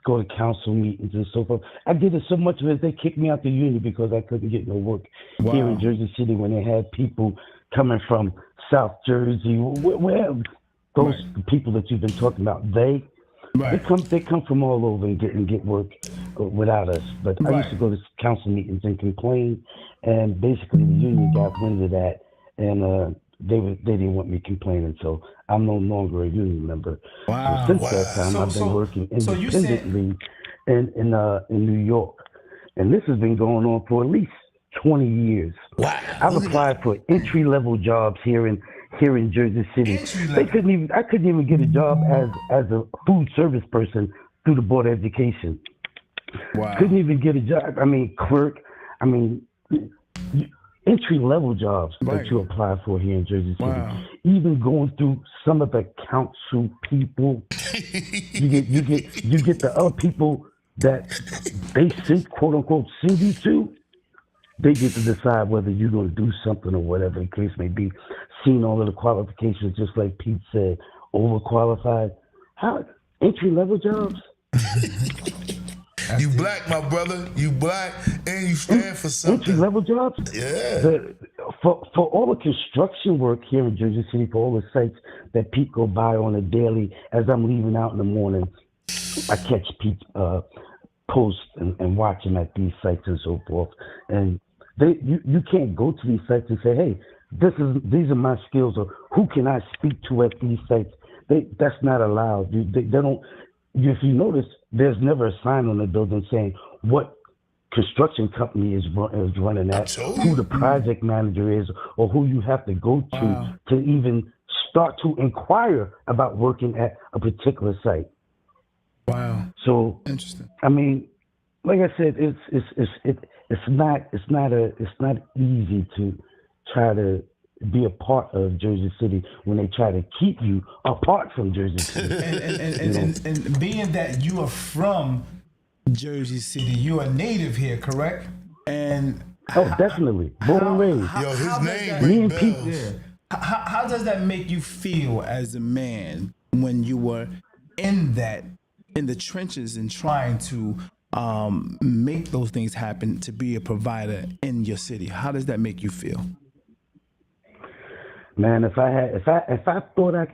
Go to council meetings and so forth. I did it so much of it, they kicked me out the union because I couldn't get no work here in Jersey City when they had people coming from South Jersey, wherever. Those people that you've been talking about, they come from all over and get work without us. But I used to go to council meetings and complain, and basically the union got wind of that, and they didn't want me complaining, so I'm no longer a union member. So since that time, I've been working independently in New York, and this has been going on for at least 20 years. Wow. I've applied for entry-level jobs here in Jersey City. I couldn't even get a job as a food service person through the Board of Education. Wow. Couldn't even get a job. I mean, clerk. I mean, entry-level jobs that you apply for here in Jersey City. Wow. Even going through some of the council people, you get the other people that they quote unquote send you to. They get to decide whether you're going to do something or whatever the case may be. Seeing all of the qualifications, just like Pete said, overqualified. How entry-level jobs? You black, my brother. You black, and you stand for something. Entry-level jobs? Yeah. For all the construction work here in Jersey City, for all the sites that Pete go by on a daily, as I'm leaving out in the morning, I catch Pete post and watch him at these sites and so forth. And you can't go to these sites and say, hey, these are my skills, or who can I speak to at these sites? That's not allowed. They don't. If you notice, there's never a sign on the building saying what construction company is running that, who the project manager is, or who you have to go to even start to inquire about working at a particular site. Wow. So interesting. I mean, like I said, it's not easy to try to be a part of Jersey City when they try to keep you apart from Jersey City. And being that you are from Jersey City, you are native here, correct? And definitely, born and raised. Yo, his name, me and Pete. Yeah. How does that make you feel as a man when you were in the trenches and trying to make those things happen, to be a provider in your city? How does that make you feel? Man, if I thought I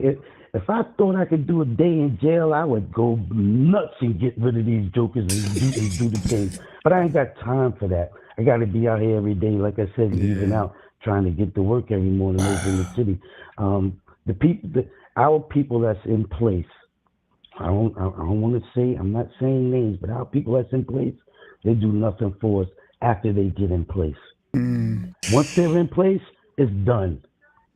could do a day in jail, I would go nuts and get rid of these jokers and do the things. But I ain't got time for that. I got to be out here every day, like I said, leaving out, trying to get to work every morning over in the city. Our people that's in place. I don't want to say. I'm not saying names, but our people that's in place, they do nothing for us after they get in place. Once they're in place, it's done.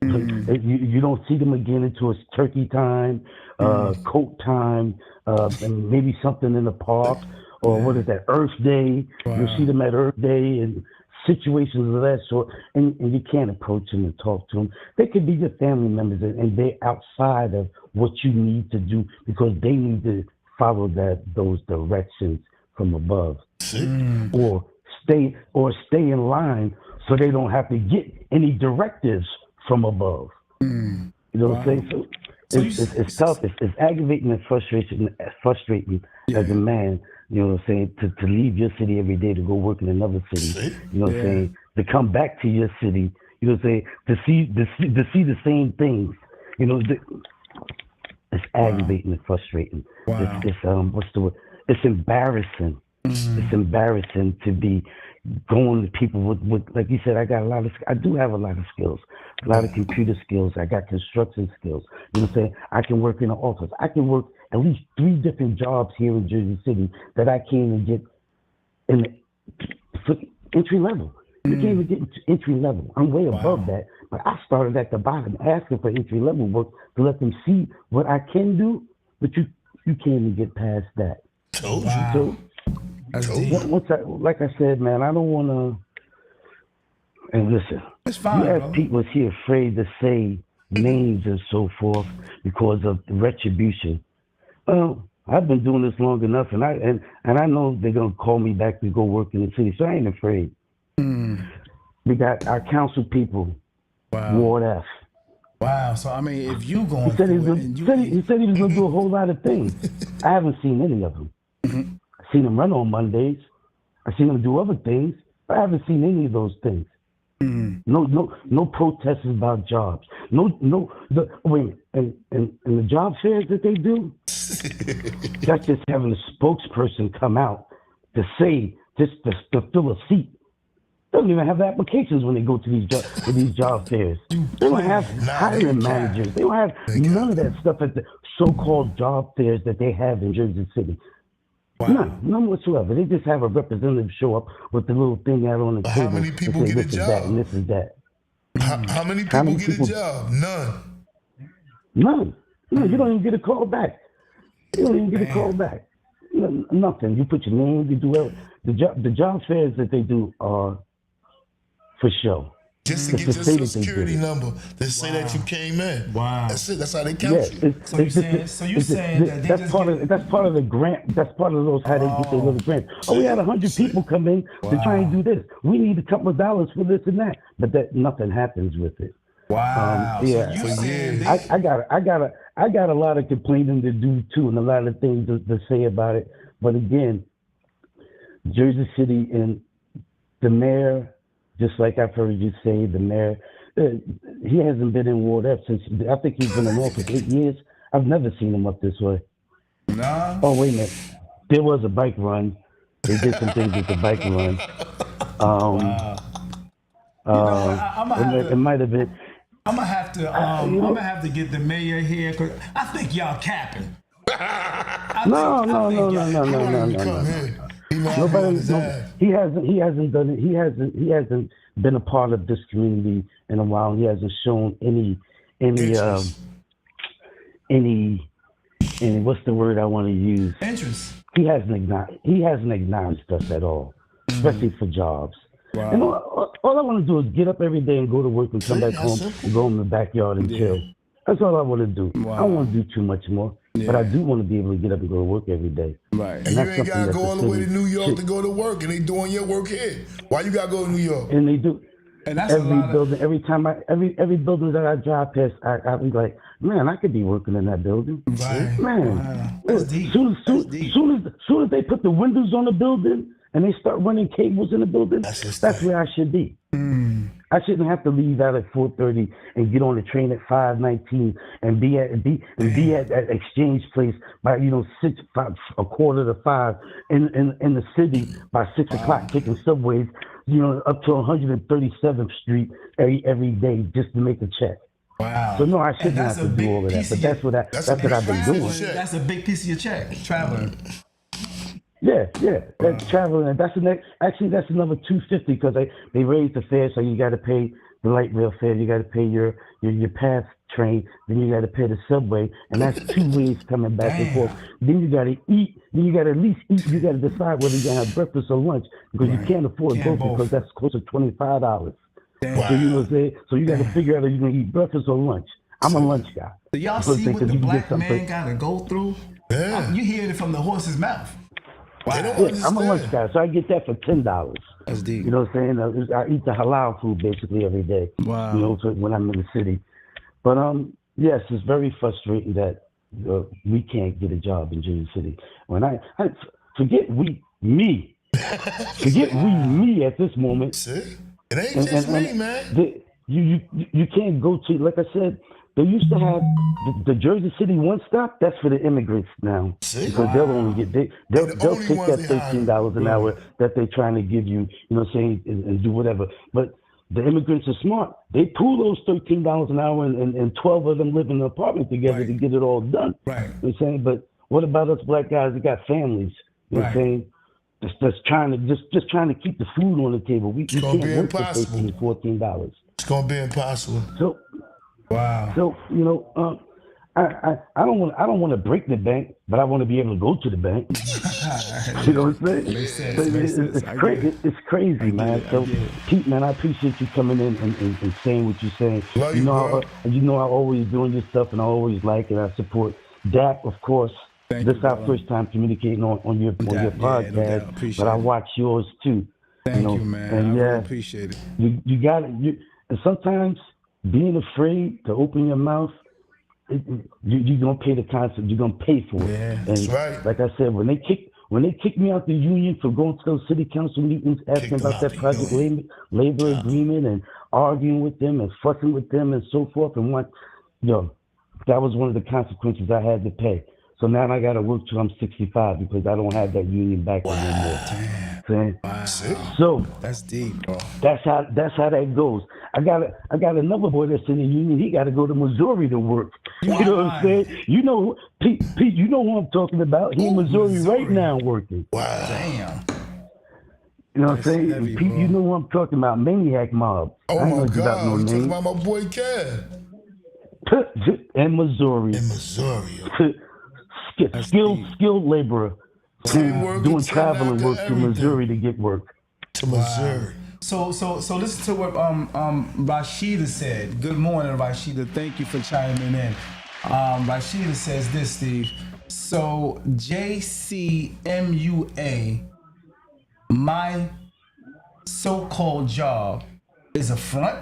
You don't see them again until it's turkey time, coat time, and maybe something in the park, or what is that, Earth Day. You see them at Earth Day and situations of that sort, and you can't approach them and talk to them. They could be your family members, and they're outside of what you need to do because they need to follow those directions from above, or stay in line so they don't have to get any directives from above. You know what I'm saying? So it's tough. It's aggravating and frustrating as a man. You know what I'm saying? To leave your city every day to go work in another city. You know what I'm saying? To come back to your city. You know what I'm saying? To see the same things. You know, it's aggravating and frustrating. Wow. It's what's the word? It's embarrassing. It's embarrassing to be going to people with like you said. I do have a lot of skills, a lot of computer skills. I got construction skills. You know what I'm saying? I can work in an office. I can work at least 3 different jobs here in Jersey City that I can't even get in entry level. You can't even get entry level. I'm way above that, but I started at the bottom asking for entry level work to let them see what I can do, but you can't even get past that. Told So, like I said, man, I don't want to. And listen, it's fine, you have bro. people here afraid to say names and so forth because of the retribution. Well, I've been doing this long enough, and I know they're gonna call me back to go work in the city, so I ain't afraid. We got our council people, Ward F. Wow. So I mean, if you going He said he was gonna do a whole lot of things. I haven't seen any of them. I seen him run on Mondays. I seen him do other things, but I haven't seen any of those things. No protests about jobs. Wait a minute. And the job fairs that they do, that's just having a spokesperson come out to say just to fill a seat. They don't even have applications when they go to these job fairs. They don't have hiring managers. They don't have none of that stuff at the so-called job fairs that they have in Jersey City. None whatsoever. They just have a representative show up with the little thing out on the table. How many people get a job? That and this is that. How many people get a job? None. No, you don't even get a call back. You don't even get a call back. Nothing. You put your name. You do everything. The job fairs that they do are for show. Just to get your social security number. They say that you came in. Wow. That's it. That's how they count you. So you're saying that that's part of the grant. That's part of those how they get their little grants. Oh, we had 100 people come in to try and do this. We need a couple of dollars for this and that, but that nothing happens with it. Wow. Yeah. I got a lot of complaining to do too, and a lot of things to say about it. But again, Jersey City and the mayor. Just like I've heard you say, the mayor, he hasn't been in Ward F since, I think he's been in office 8 years. I've never seen him up this way. No. Oh, wait a minute. There was a bike run. They did some things with the bike run. It might have been. I'm gonna have to get the mayor here because I think y'all capping. No. He hasn't done it. He hasn't been a part of this community in a while. He hasn't shown any what's the word I want to use? Interest. He hasn't acknowledged us at all, especially for jobs. Wow. And all I want to do is get up every day and go to work and come back home and go in the backyard and chill. That's all I want to do. Wow. I don't want to do too much more. But I do want to be able to get up and go to work every day. Right. And you ain't got to go all the way to New York to go to work, and they doing your work here. Why you got to go to New York? And they do. And that's every building, every building that I drive past, I be like, man, I could be working in that building. Right. Man, wow. That's deep. Soon as they put the windows on the building and they start running cables in the building, that's where I should be. I shouldn't have to leave out at 4:30 and get on the train at 5:19 and be at Exchange Place by 5, 4:45 in the city by 6 o'clock, taking subways up to 137th Street every day just to make a check. Wow. So no, I shouldn't have to do all of that. But that's what I've been doing. That's a big piece of your check, traveling. Yeah. That's traveling. That's that's another $250 because they raised the fare, so you got to pay the light rail fare, you got to pay your path train, then you got to pay the subway, and that's 2 ways coming back and forth. Then you got to eat. Then you got to at least eat. You got to decide whether you're gonna have breakfast or lunch because you can't afford both because that's close to $25. Wow. So you know what I'm saying? So you got to figure out if you're gonna eat breakfast or lunch. I'm a lunch guy. Do y'all see what the black man got to go through? Yeah. You hear it from the horse's mouth. They don't Yeah, I'm a lunch understand. guy, so I get that for $10. That's deep. You know what I'm saying? I eat the halal food basically every day. Wow. You know, when I'm in the city. But yes, it's very frustrating that we can't get a job in Jersey City. When I forget me at this moment, See? It ain't and just and, and me, man. you can't go to, like I said, they used to have the Jersey City one stop. That's for the immigrants now, See? because they'll only get They the they'll only take ones that they $13 an hire. hour that they're trying to give you. You know what I'm saying, and do whatever. But the immigrants are smart. They pool those $13 an hour, and 12 of them live in an apartment together to Right. get it all done. Right. You know what I'm saying? But what about us black guys that got families? You know what I'm Right. saying? Just trying to just trying to keep the food on the table. We It's gonna can't be work for impossible. $13, $14. It's gonna be impossible. So Wow. so you know, I don't want to break the bank, but I want to be able to go to the bank. You know what I'm saying? Makes sense. So Makes sense. it's I get crazy. it. It's crazy, I get man. it. I So, get it. Pete, man, I appreciate you coming in and saying what you're saying. Love you, bro. You know, I always doing this stuff, and I always like it. I support D.A.P, of course. Thank This you, is our brother. first time communicating on your No doubt. Yeah, no podcast, doubt. Appreciate but I it. watch yours too. Thank you, man. And I yeah, really appreciate it. you got it. And sometimes being afraid to open your mouth, you're gonna pay the concept. You're gonna pay for it. Yeah. That's And right. like I said, when they kicked me out the union for going to those city council meetings, Kick asking them about out that the project union. labor Yeah. agreement and arguing with them and fussing with them and so forth, and that was one of the consequences I had to pay. So now I got to work till I'm 65 because I don't have that union back no more. Saying, Wow. See? so That's deep, bro. that's how that goes. I got another boy that's in the union. He got to go to Missouri to work. You know what I'm saying? You know, Pete, you know who I'm talking about. He in Missouri right Missouri. now working. Wow. Damn. You know what I'm That's saying? heavy, Pete, bro. you know who I'm talking about. Maniac Mob. Oh I ain't my gonna give out no God. You talking name. about my boy Kev In Missouri. in Missouri. Skilled laborer. Ten workers, Doing 10 traveling after work to everything. Missouri to get work. To Missouri. So listen to what Rashida said. Good morning, Rashida. Thank you for chiming in. Rashida says this, Steve. So JCMUA, my so-called job is a front.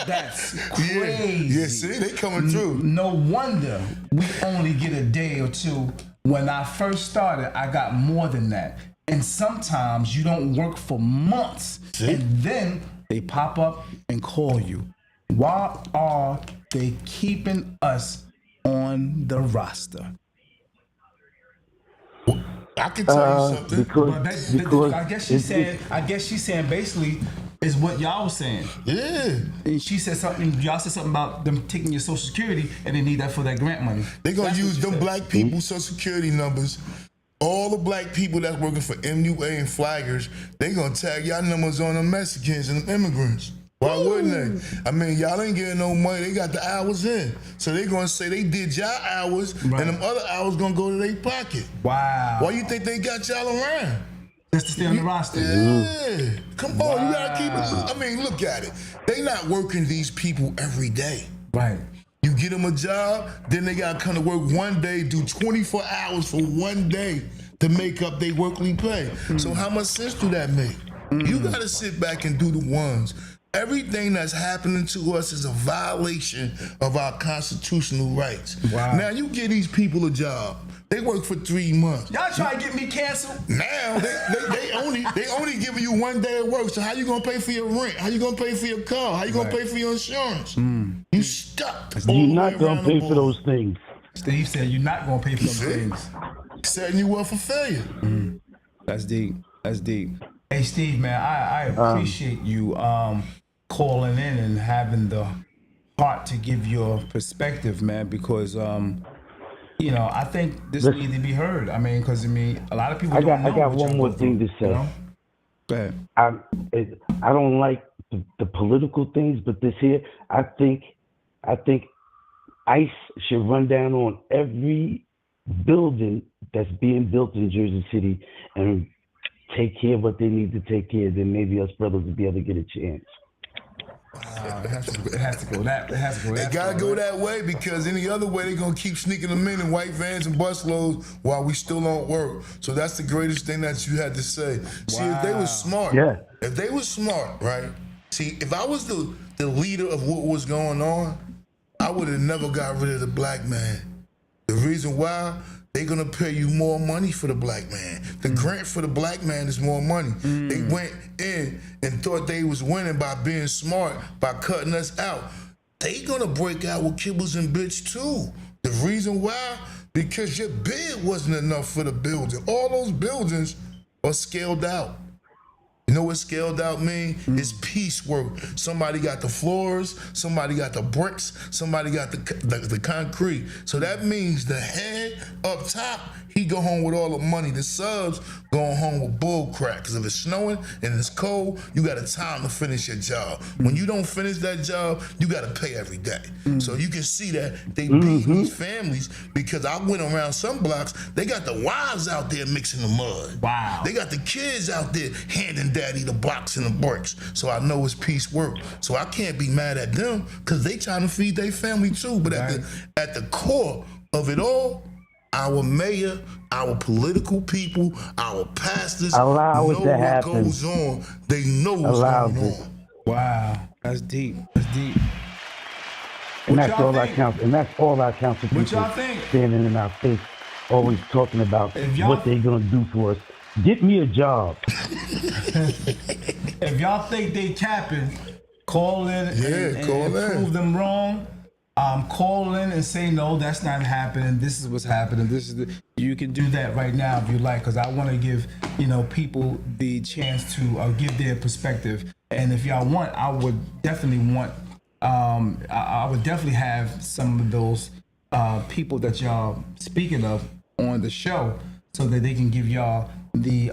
That's crazy. Yeah, see, they coming through. No wonder we only get a day or two. When I first started, I got more than that. And sometimes you don't work for months. See? And then they pop up and call you. Why are they keeping us on the roster? I can tell you something. Because I guess she's saying basically is what y'all was saying. Yeah. And she said something, y'all said something about them taking your social security and they need that for that grant money. They gonna That's what use she them said. black people social security numbers. All the black people that's working for MUA and flaggers, they gonna tag y'all numbers on the Mexicans and the immigrants. Why wouldn't they? I mean, y'all ain't getting no money. They got the hours in. So they gonna say they did y'all hours Right. and them other hours gonna go to their pocket. Wow. Why you think they got y'all around? Just to stay on the roster. Yeah. Come on, you gotta keep it. I mean, look at it. They not working these people every day. Right. You get them a job, then they gotta come to work one day, do 24 hours for one day to make up their workly pay. So how much sense do that make? You gotta sit back and do the ones. Everything that's happening to us is a violation of our constitutional rights. Wow. Now you give these people a job. They work for 3 months. Y'all try to get me canceled? Now they only giving you 1 day of work. So how you gonna pay for your rent? How you gonna pay for your car? How you gonna pay for your insurance? You stuck. all you're the not way gonna around the pay for board. those things. Steve said you're not gonna pay for those See? things. Setting you up for failure. That's deep. That's deep. Hey Steve, man, I appreciate you calling in and having the heart to give your perspective, man, because I think this needs to be heard. I mean, because a lot of people I don't know. got what one y'all more go thing through, to say. You know? Go ahead. I don't like the political things, but this here, I think ICE should run down on every building that's being built in Jersey City and take care of what they need to take care of. Then maybe us brothers will be able to get a chance. It has to go that. It has to go They that. gotta far, go right? that way because any other way they gonna keep sneaking them in white vans and busloads while we still don't work. So that's the greatest thing that you had to say. See, if they was smart, right? See, if I was the leader of what was going on, I would have never got rid of the black man. The reason why, they gonna pay you more money for the black man. The grant for the black man is more money. They went in and thought they was winning by being smart, by cutting us out. They gonna break out with kibbles and bitch too. The reason why, because your bid wasn't enough for the building. All those buildings are scaled out. You know what scaled out mean? It's piecework. Somebody got the floors, somebody got the bricks, somebody got the concrete. So that means the head up top, he go home with all the money. The subs going home with bull crap. Because if it's snowing and it's cold, you got a time to finish your job. When you don't finish that job, you got to pay every day. So you can see that they beat these families because I went around some blocks, they got the wives out there mixing the mud. Wow. They got the kids out there handing daddy the blocks and the bricks. So I know it's piecework. So I can't be mad at them because they trying to feed their family too. But at the core of it all, our mayor, our political people, our pastors know what goes on. They know what's going on. Wow, that's deep. That's deep. And that's all our council. And that's all our council people standing in our face, always talking about what they're gonna do for us. Get me a job. If y'all think they capping, call in and prove them wrong. Call in and say no, that's not happening. This is what's happening. You can do that right now if you like, because I want to give people the chance to give their perspective. And if y'all want, I would definitely have some of those people that y'all speaking of on the show, so that they can give y'all the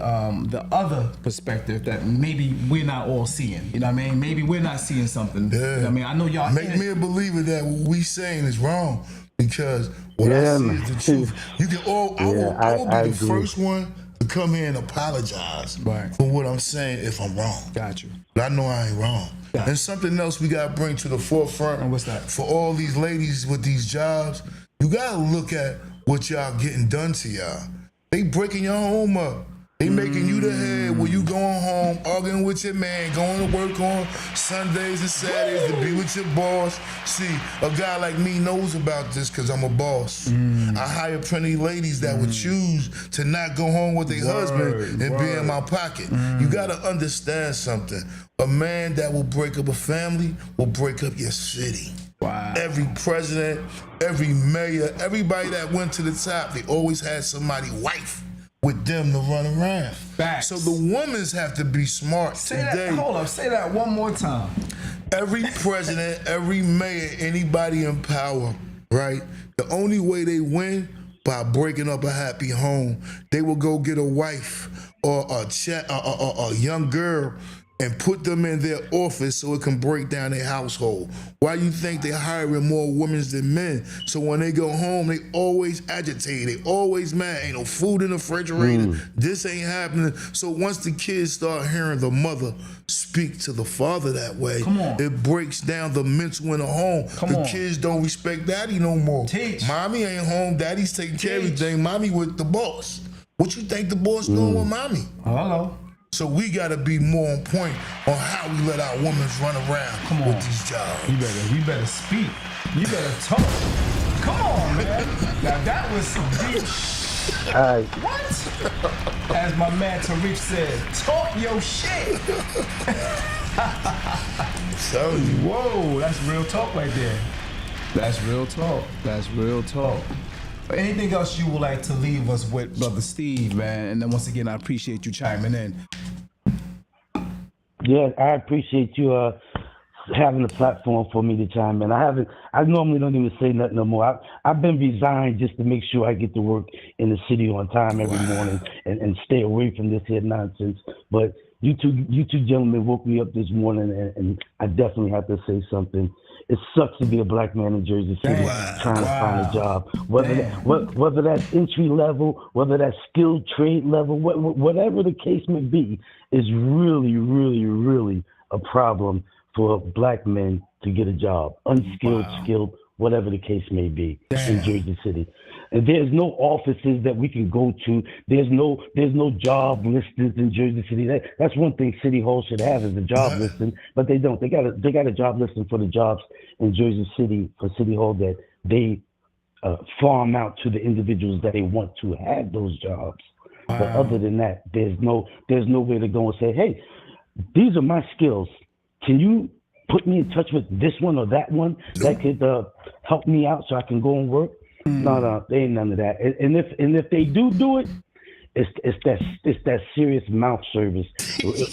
other perspective that maybe we're not all seeing. You know what I mean? Maybe we're not seeing something. Yeah. You know what I mean? I know y'all make me a believer that what we saying is wrong, because what I see is the truth. You can I will be the first one to come here and apologize for what I'm saying if I'm wrong. Got you. But I know I ain't wrong. And something else we gotta bring to the forefront. And what's that? For all these ladies with these jobs, you gotta look at what y'all getting done to y'all. They breaking your home up. They making you the head when you going home, arguing with your man, going to work on Sundays and Saturdays to be with your boss. See, a guy like me knows about this because I'm a boss. I hire plenty of ladies that would choose to not go home with their husband and be in my pocket. You got to understand something. A man that will break up a family will break up your city. Wow. Every president, every mayor, everybody that went to the top, they always had somebody's wife with them to run around. Facts. So the women have to be smart today. Say that one more time. Every president, every mayor, anybody in power, right? The only way they win by breaking up a happy home. They will go get a wife or a young girl and put them in their office so it can break down their household. Why you think they're hiring more women than men? So when they go home, they always agitated, they always mad. Ain't no food in the refrigerator. This ain't happening. So once the kids start hearing the mother speak to the father that way, it breaks down the mental in the home. Kids don't respect daddy no more. Mommy ain't home, daddy's taking care of everything. Mommy with the boss. What you think the boss doing with mommy? Hello. So we gotta be more on point on how we let our women run around with these jobs. You better speak. You better talk. Come on, man. Now that was some deep shit. What? As my man Tariq said, talk your shit. So whoa, that's real talk right there. That's real talk. That's real talk. Anything else you would like to leave us with, Brother Steve, man? And then once again, I appreciate you chiming in. Yeah, I appreciate you having a platform for me to chime in. I normally don't even say nothing no more. I've been resigned just to make sure I get to work in the city on time every morning and stay away from this here nonsense. But you two gentlemen woke me up this morning, and I definitely have to say something. It sucks to be a black man in Jersey City trying to find a job. Whether that's entry level, whether that's skilled trade level, whatever the case may be, is really, really, really a problem for black men to get a job, unskilled, skilled, whatever the case may be, in Jersey City. And there's no offices that we can go to. There's no job listings in Jersey City. That's one thing City Hall should have is a job listing, but they don't. They got a job listing for the jobs in Jersey City for City Hall that they farm out to the individuals that they want to have those jobs. But other than that, there's no way to go and say, hey, these are my skills. Can you put me in touch with this one or that one that could help me out so I can go and work? No, there ain't none of that. And if they do it, it's that serious mouth service.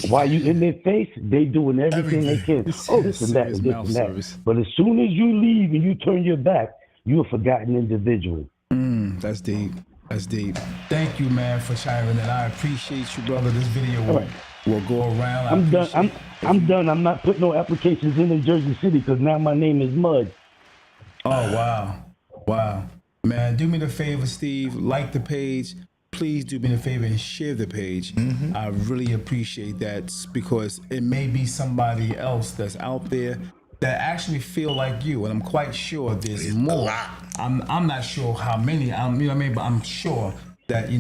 While you in their face, they doing everything they can. Oh, this and that and this and that. Service. But as soon as you leave and you turn your back, you're a forgotten individual. That's deep. That's deep. Thank you, man, for chiming in. I appreciate you, brother. This video will go around. I'm done. I'm done. I'm not putting no applications in Jersey City because now my name is Mud. Oh, wow. Man, do me the favor, Steve. Like the page. Please do me the favor and share the page. I really appreciate that because it may be somebody else that's out there that actually feel like you, and I'm quite sure there's more. I'm not sure how many. You know what I mean? But I'm sure that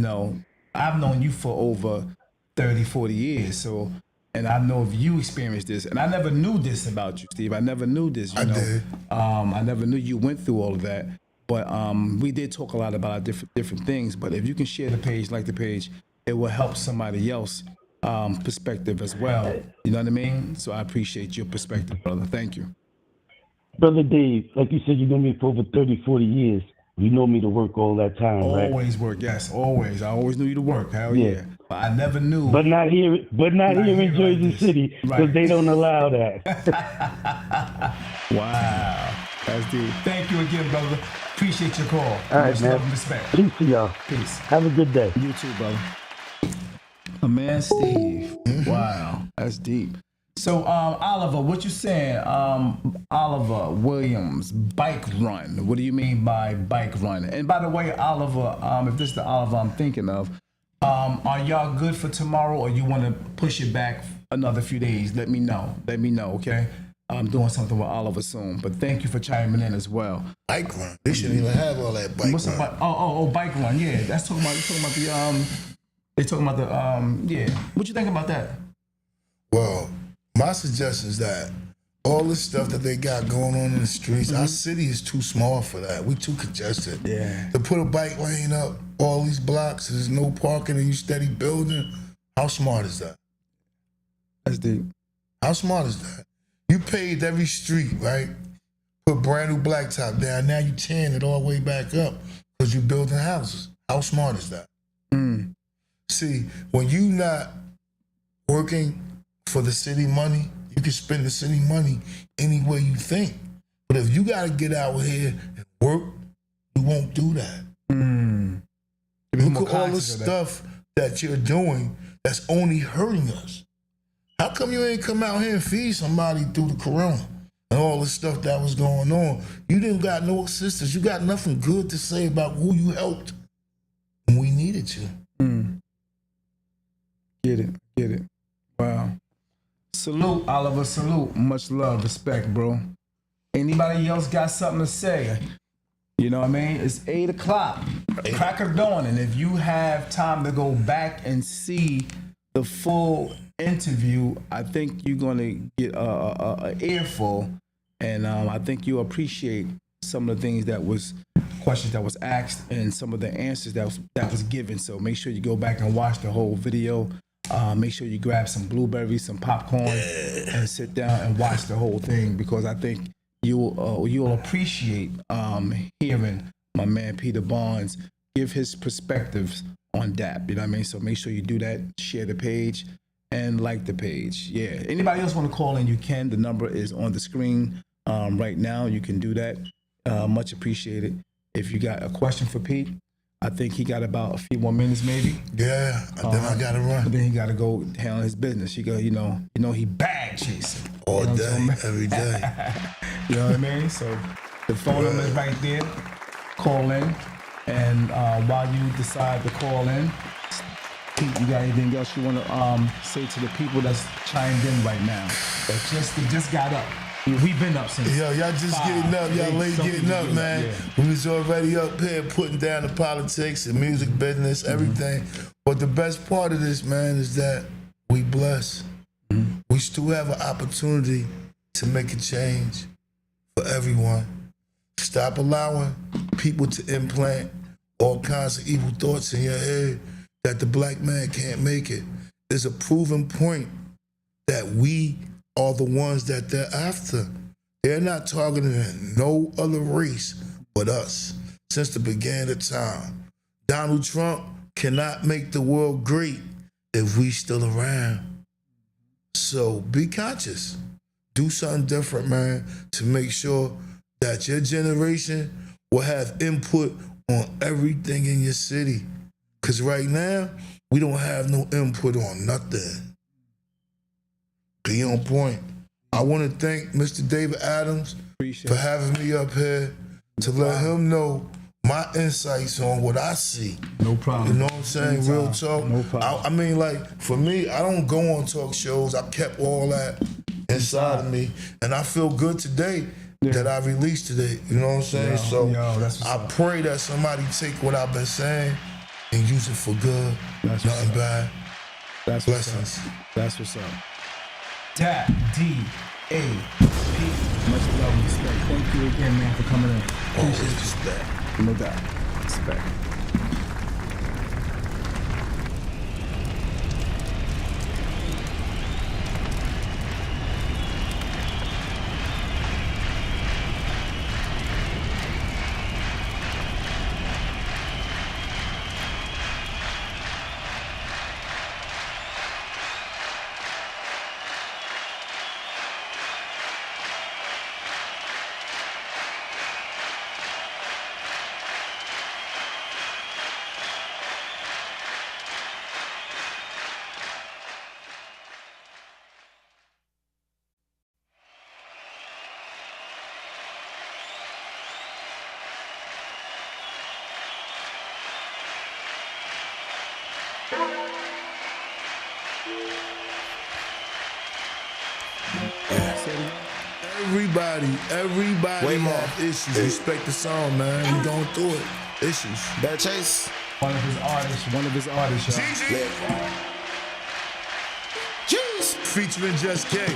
I've known you for over 30, 40 years. So, and I know if you experienced this, and I never knew this about you, Steve. I never knew this. You know, I never knew you went through all of that. But we did talk a lot about different things. But if you can share the page, like the page, it will help somebody else. Perspective as well. You know what I mean? So I appreciate your perspective, brother. Thank you. Brother Dave, like you said, you know me for over 30, 40 years. You know me to work all that time, right? Always work, yes, always. I always knew you to work. Hell yeah. But I never knew. But not here in Jersey City, because they don't allow that. Wow. That's deep. Thank you again, brother. Appreciate your call. All right, much man. love and respect. Peace to y'all. Peace. Have a good day. You too, brother. A man, Steve. Wow, that's deep. So, Oliver, what you saying? Oliver Williams, bike run. What do you mean by bike run? And by the way, Oliver, if this is the Oliver I'm thinking of, are y'all good for tomorrow, or you want to push it back another few days? Let me know. Okay. I'm doing something with Oliver soon, but thank you for chiming in as well. Bike run. They shouldn't even have all that bike run. Bike run. Yeah, that's talking about the. They talking about the yeah. What you think about that? Well, my suggestion is that all this stuff that they got going on in the streets, our city is too small for that. We too congested. Yeah. To put a bike lane up all these blocks, there's no parking and you steady building. How smart is that? That's deep. How smart is that? You paved every street, right? Put brand new blacktop down. Now you tearing it all the way back up because you're building houses. How smart is that? See, when you not working for the city money, you can spend the city money any way you think. But if you got to get out here and work, you won't do that. Look at all the stuff that you're doing that's only hurting us. How come you ain't come out here and feed somebody through the corona and all the stuff that was going on? You didn't got no assistance. You got nothing good to say about who you helped when we needed you. Get it. Wow. Salute, Oliver, salute. Much love, respect, bro. Anybody else got something to say? You know what I mean? It's 8 o'clock, crack of dawn. And if you have time to go back and see the full interview, I think you're going to get an earful. And I think you'll appreciate some of the things questions that was asked and some of the answers that was given. So make sure you go back and watch the whole video. Make sure you grab some blueberries, some popcorn, and sit down and watch the whole thing, because I think you'll appreciate hearing my man Peter Barnes give his perspectives on D.A.P. You know what I mean? So make sure you do that. Share the page and like the page. Yeah. Anybody else want to call in? You can. The number is on the screen right now. You can do that. Much appreciated. If you got a question for Pete, I think he got about a few more minutes, maybe. Yeah, then I gotta run. But then he gotta go handle his business. He go, he bag chasing all day, every day. You know what I mean? So the phone number is right there. Call in, and while you decide to call in, Pete, you got anything else you want to say to the people that's chimed in right now? That just got up. We've been up since. Yo, y'all just getting up. Y'all late getting up, man. We was already up here putting down the politics and music business, everything. But the best part of this, man, is that we blessed. We still have an opportunity to make a change for everyone. Stop allowing people to implant all kinds of evil thoughts in your head that the black man can't make it. There's a proven point that we are the ones that they're after. They're not targeting no other race but us since the beginning of time. Donald Trump cannot make the world great if we still around. So be conscious. Do something different, man, to make sure that your generation will have input on everything in your city. Because right now, we don't have no input on nothing. Be on point. I want to thank Mr. David Adams for having me up here to let him know my insights on what I see. No problem. You know what I'm saying? Anytime. Real talk. No problem. I mean, like, for me, I don't go on talk shows. I kept all that inside of me. And I feel good today that I released today. You know what I'm saying? I pray that somebody take what I've been saying and use it for good. Nothing bad. That's blessings. That's what's up. D.A.P. Much love and respect. Thank you again, man, for coming in. Always respect. No doubt. Respect. Everybody have issues. Respect the song, man. We going through it. Issues. Bear Chase. One of his artists, y'all. Jeez. Featuring Just K.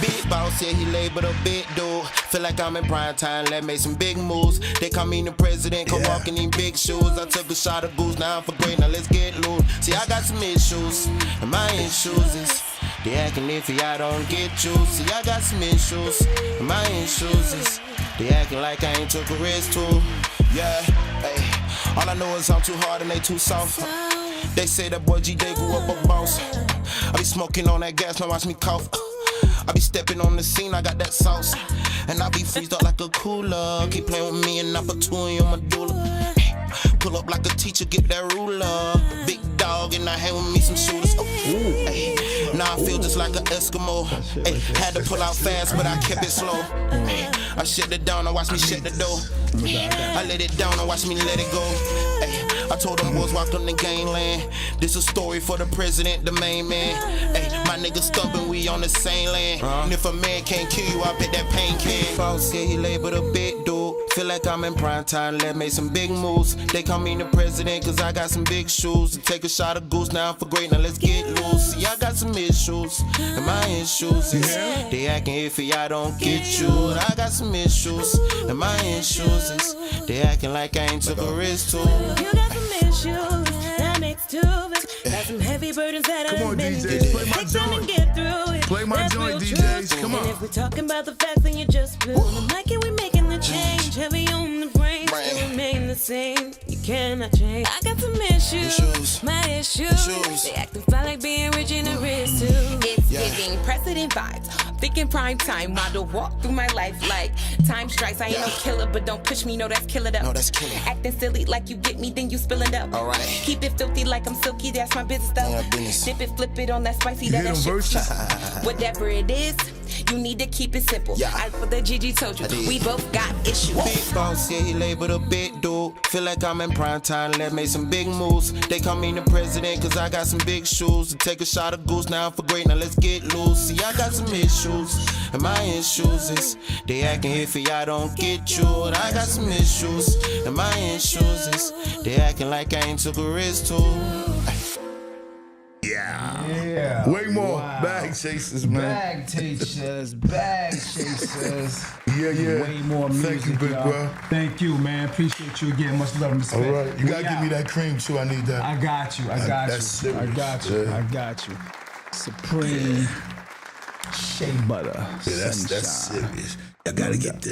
Big boss, yeah, he labeled a big dude. Feel like I'm in prime time, let make some big moves. They call me the president, come walking in big shoes. I took a shot of goose, now I'm for great, now let's get loose. See, I got some issues, and my issues is they acting iffy, I don't get you. See, I got some issues, and my issues is they acting like I ain't took a risk too. Yeah, hey, all I know is I'm too hard and they too soft. They say that boy G-Day grew up a boss. I be smoking on that gas, now watch me cough. I be stepping on the scene, I got that sauce. And I be freezed up like a cooler. Keep playing with me and I put two in your medulla. Pull up like a teacher, get that ruler. Big dog and I hang with me some shooters. Ay, now I feel just like an Eskimo. Ay, had to pull out fast, but I kept it slow. Ay, I shut it down and watch me shut the door. I let it down and watch me let it go. Ay, I told them boys walk on the gangland. This a story for the president, the main man. Ay, my niggas stubborn, we on the same land. And if a man can't kill you, I bet that pain can. False, yeah, he labeled a big dude. Feel like I'm in prime time, let make some big moves. They call me the president, cause I got some big shoes. To take a shot of goose, now I'm for great, now let's get loose. See, I got some issues, and my issues is they acting iffy, I don't get you. I got some issues, and my issues is they acting like I ain't took a risk too. You got some issues, that makes two of us. Got some heavy burdens that Come on, I've been DJs, play my joint. Get through it. Play my That's joint, real DJs, truth. come on. And if we're talking about the facts, then you just build the mic and we making the change. Heavy on the brain, still remain the same. You cannot change. I got some issues. My issues. They acting fine like being rich in a risk too. It's giving precedent vibes. Thinking prime time, model walk through my life like time strikes. I ain't no killer, but don't push me, no, that's killer up. No, that's killer. Acting silly like you get me, then you spilling up. Alright. Keep it filthy like I'm silky, that's my business stuff. Yeah, business. Dip it, flip it on that spicy, You that hear them shit. verses? Whatever it is, You need to keep it simple. Yeah. I what the Gigi told you. We both got issues. Big boss, yeah, he labeled a big dude. Feel like I'm in prime time, let's make some big moves. They call me the president, cause I got some big shoes. To take a shot of goose, now I'm for great, now let's get loose. See, I got some issues, and my issues is they acting iffy, I don't get you. And I got some issues, and my issues is they acting like I ain't took a risk too. Yeah. Way more bag chasers, man. Bag chasers, bag chasers. Yeah. Way more music, Thank you, big y'all. bro. Thank you, man. Appreciate you again. Much love and respect. All right. You gotta give me that cream too. I need that. I got you. That's serious. I got you. Supreme shea butter. Yeah, that's Sunshine. serious. I gotta get this.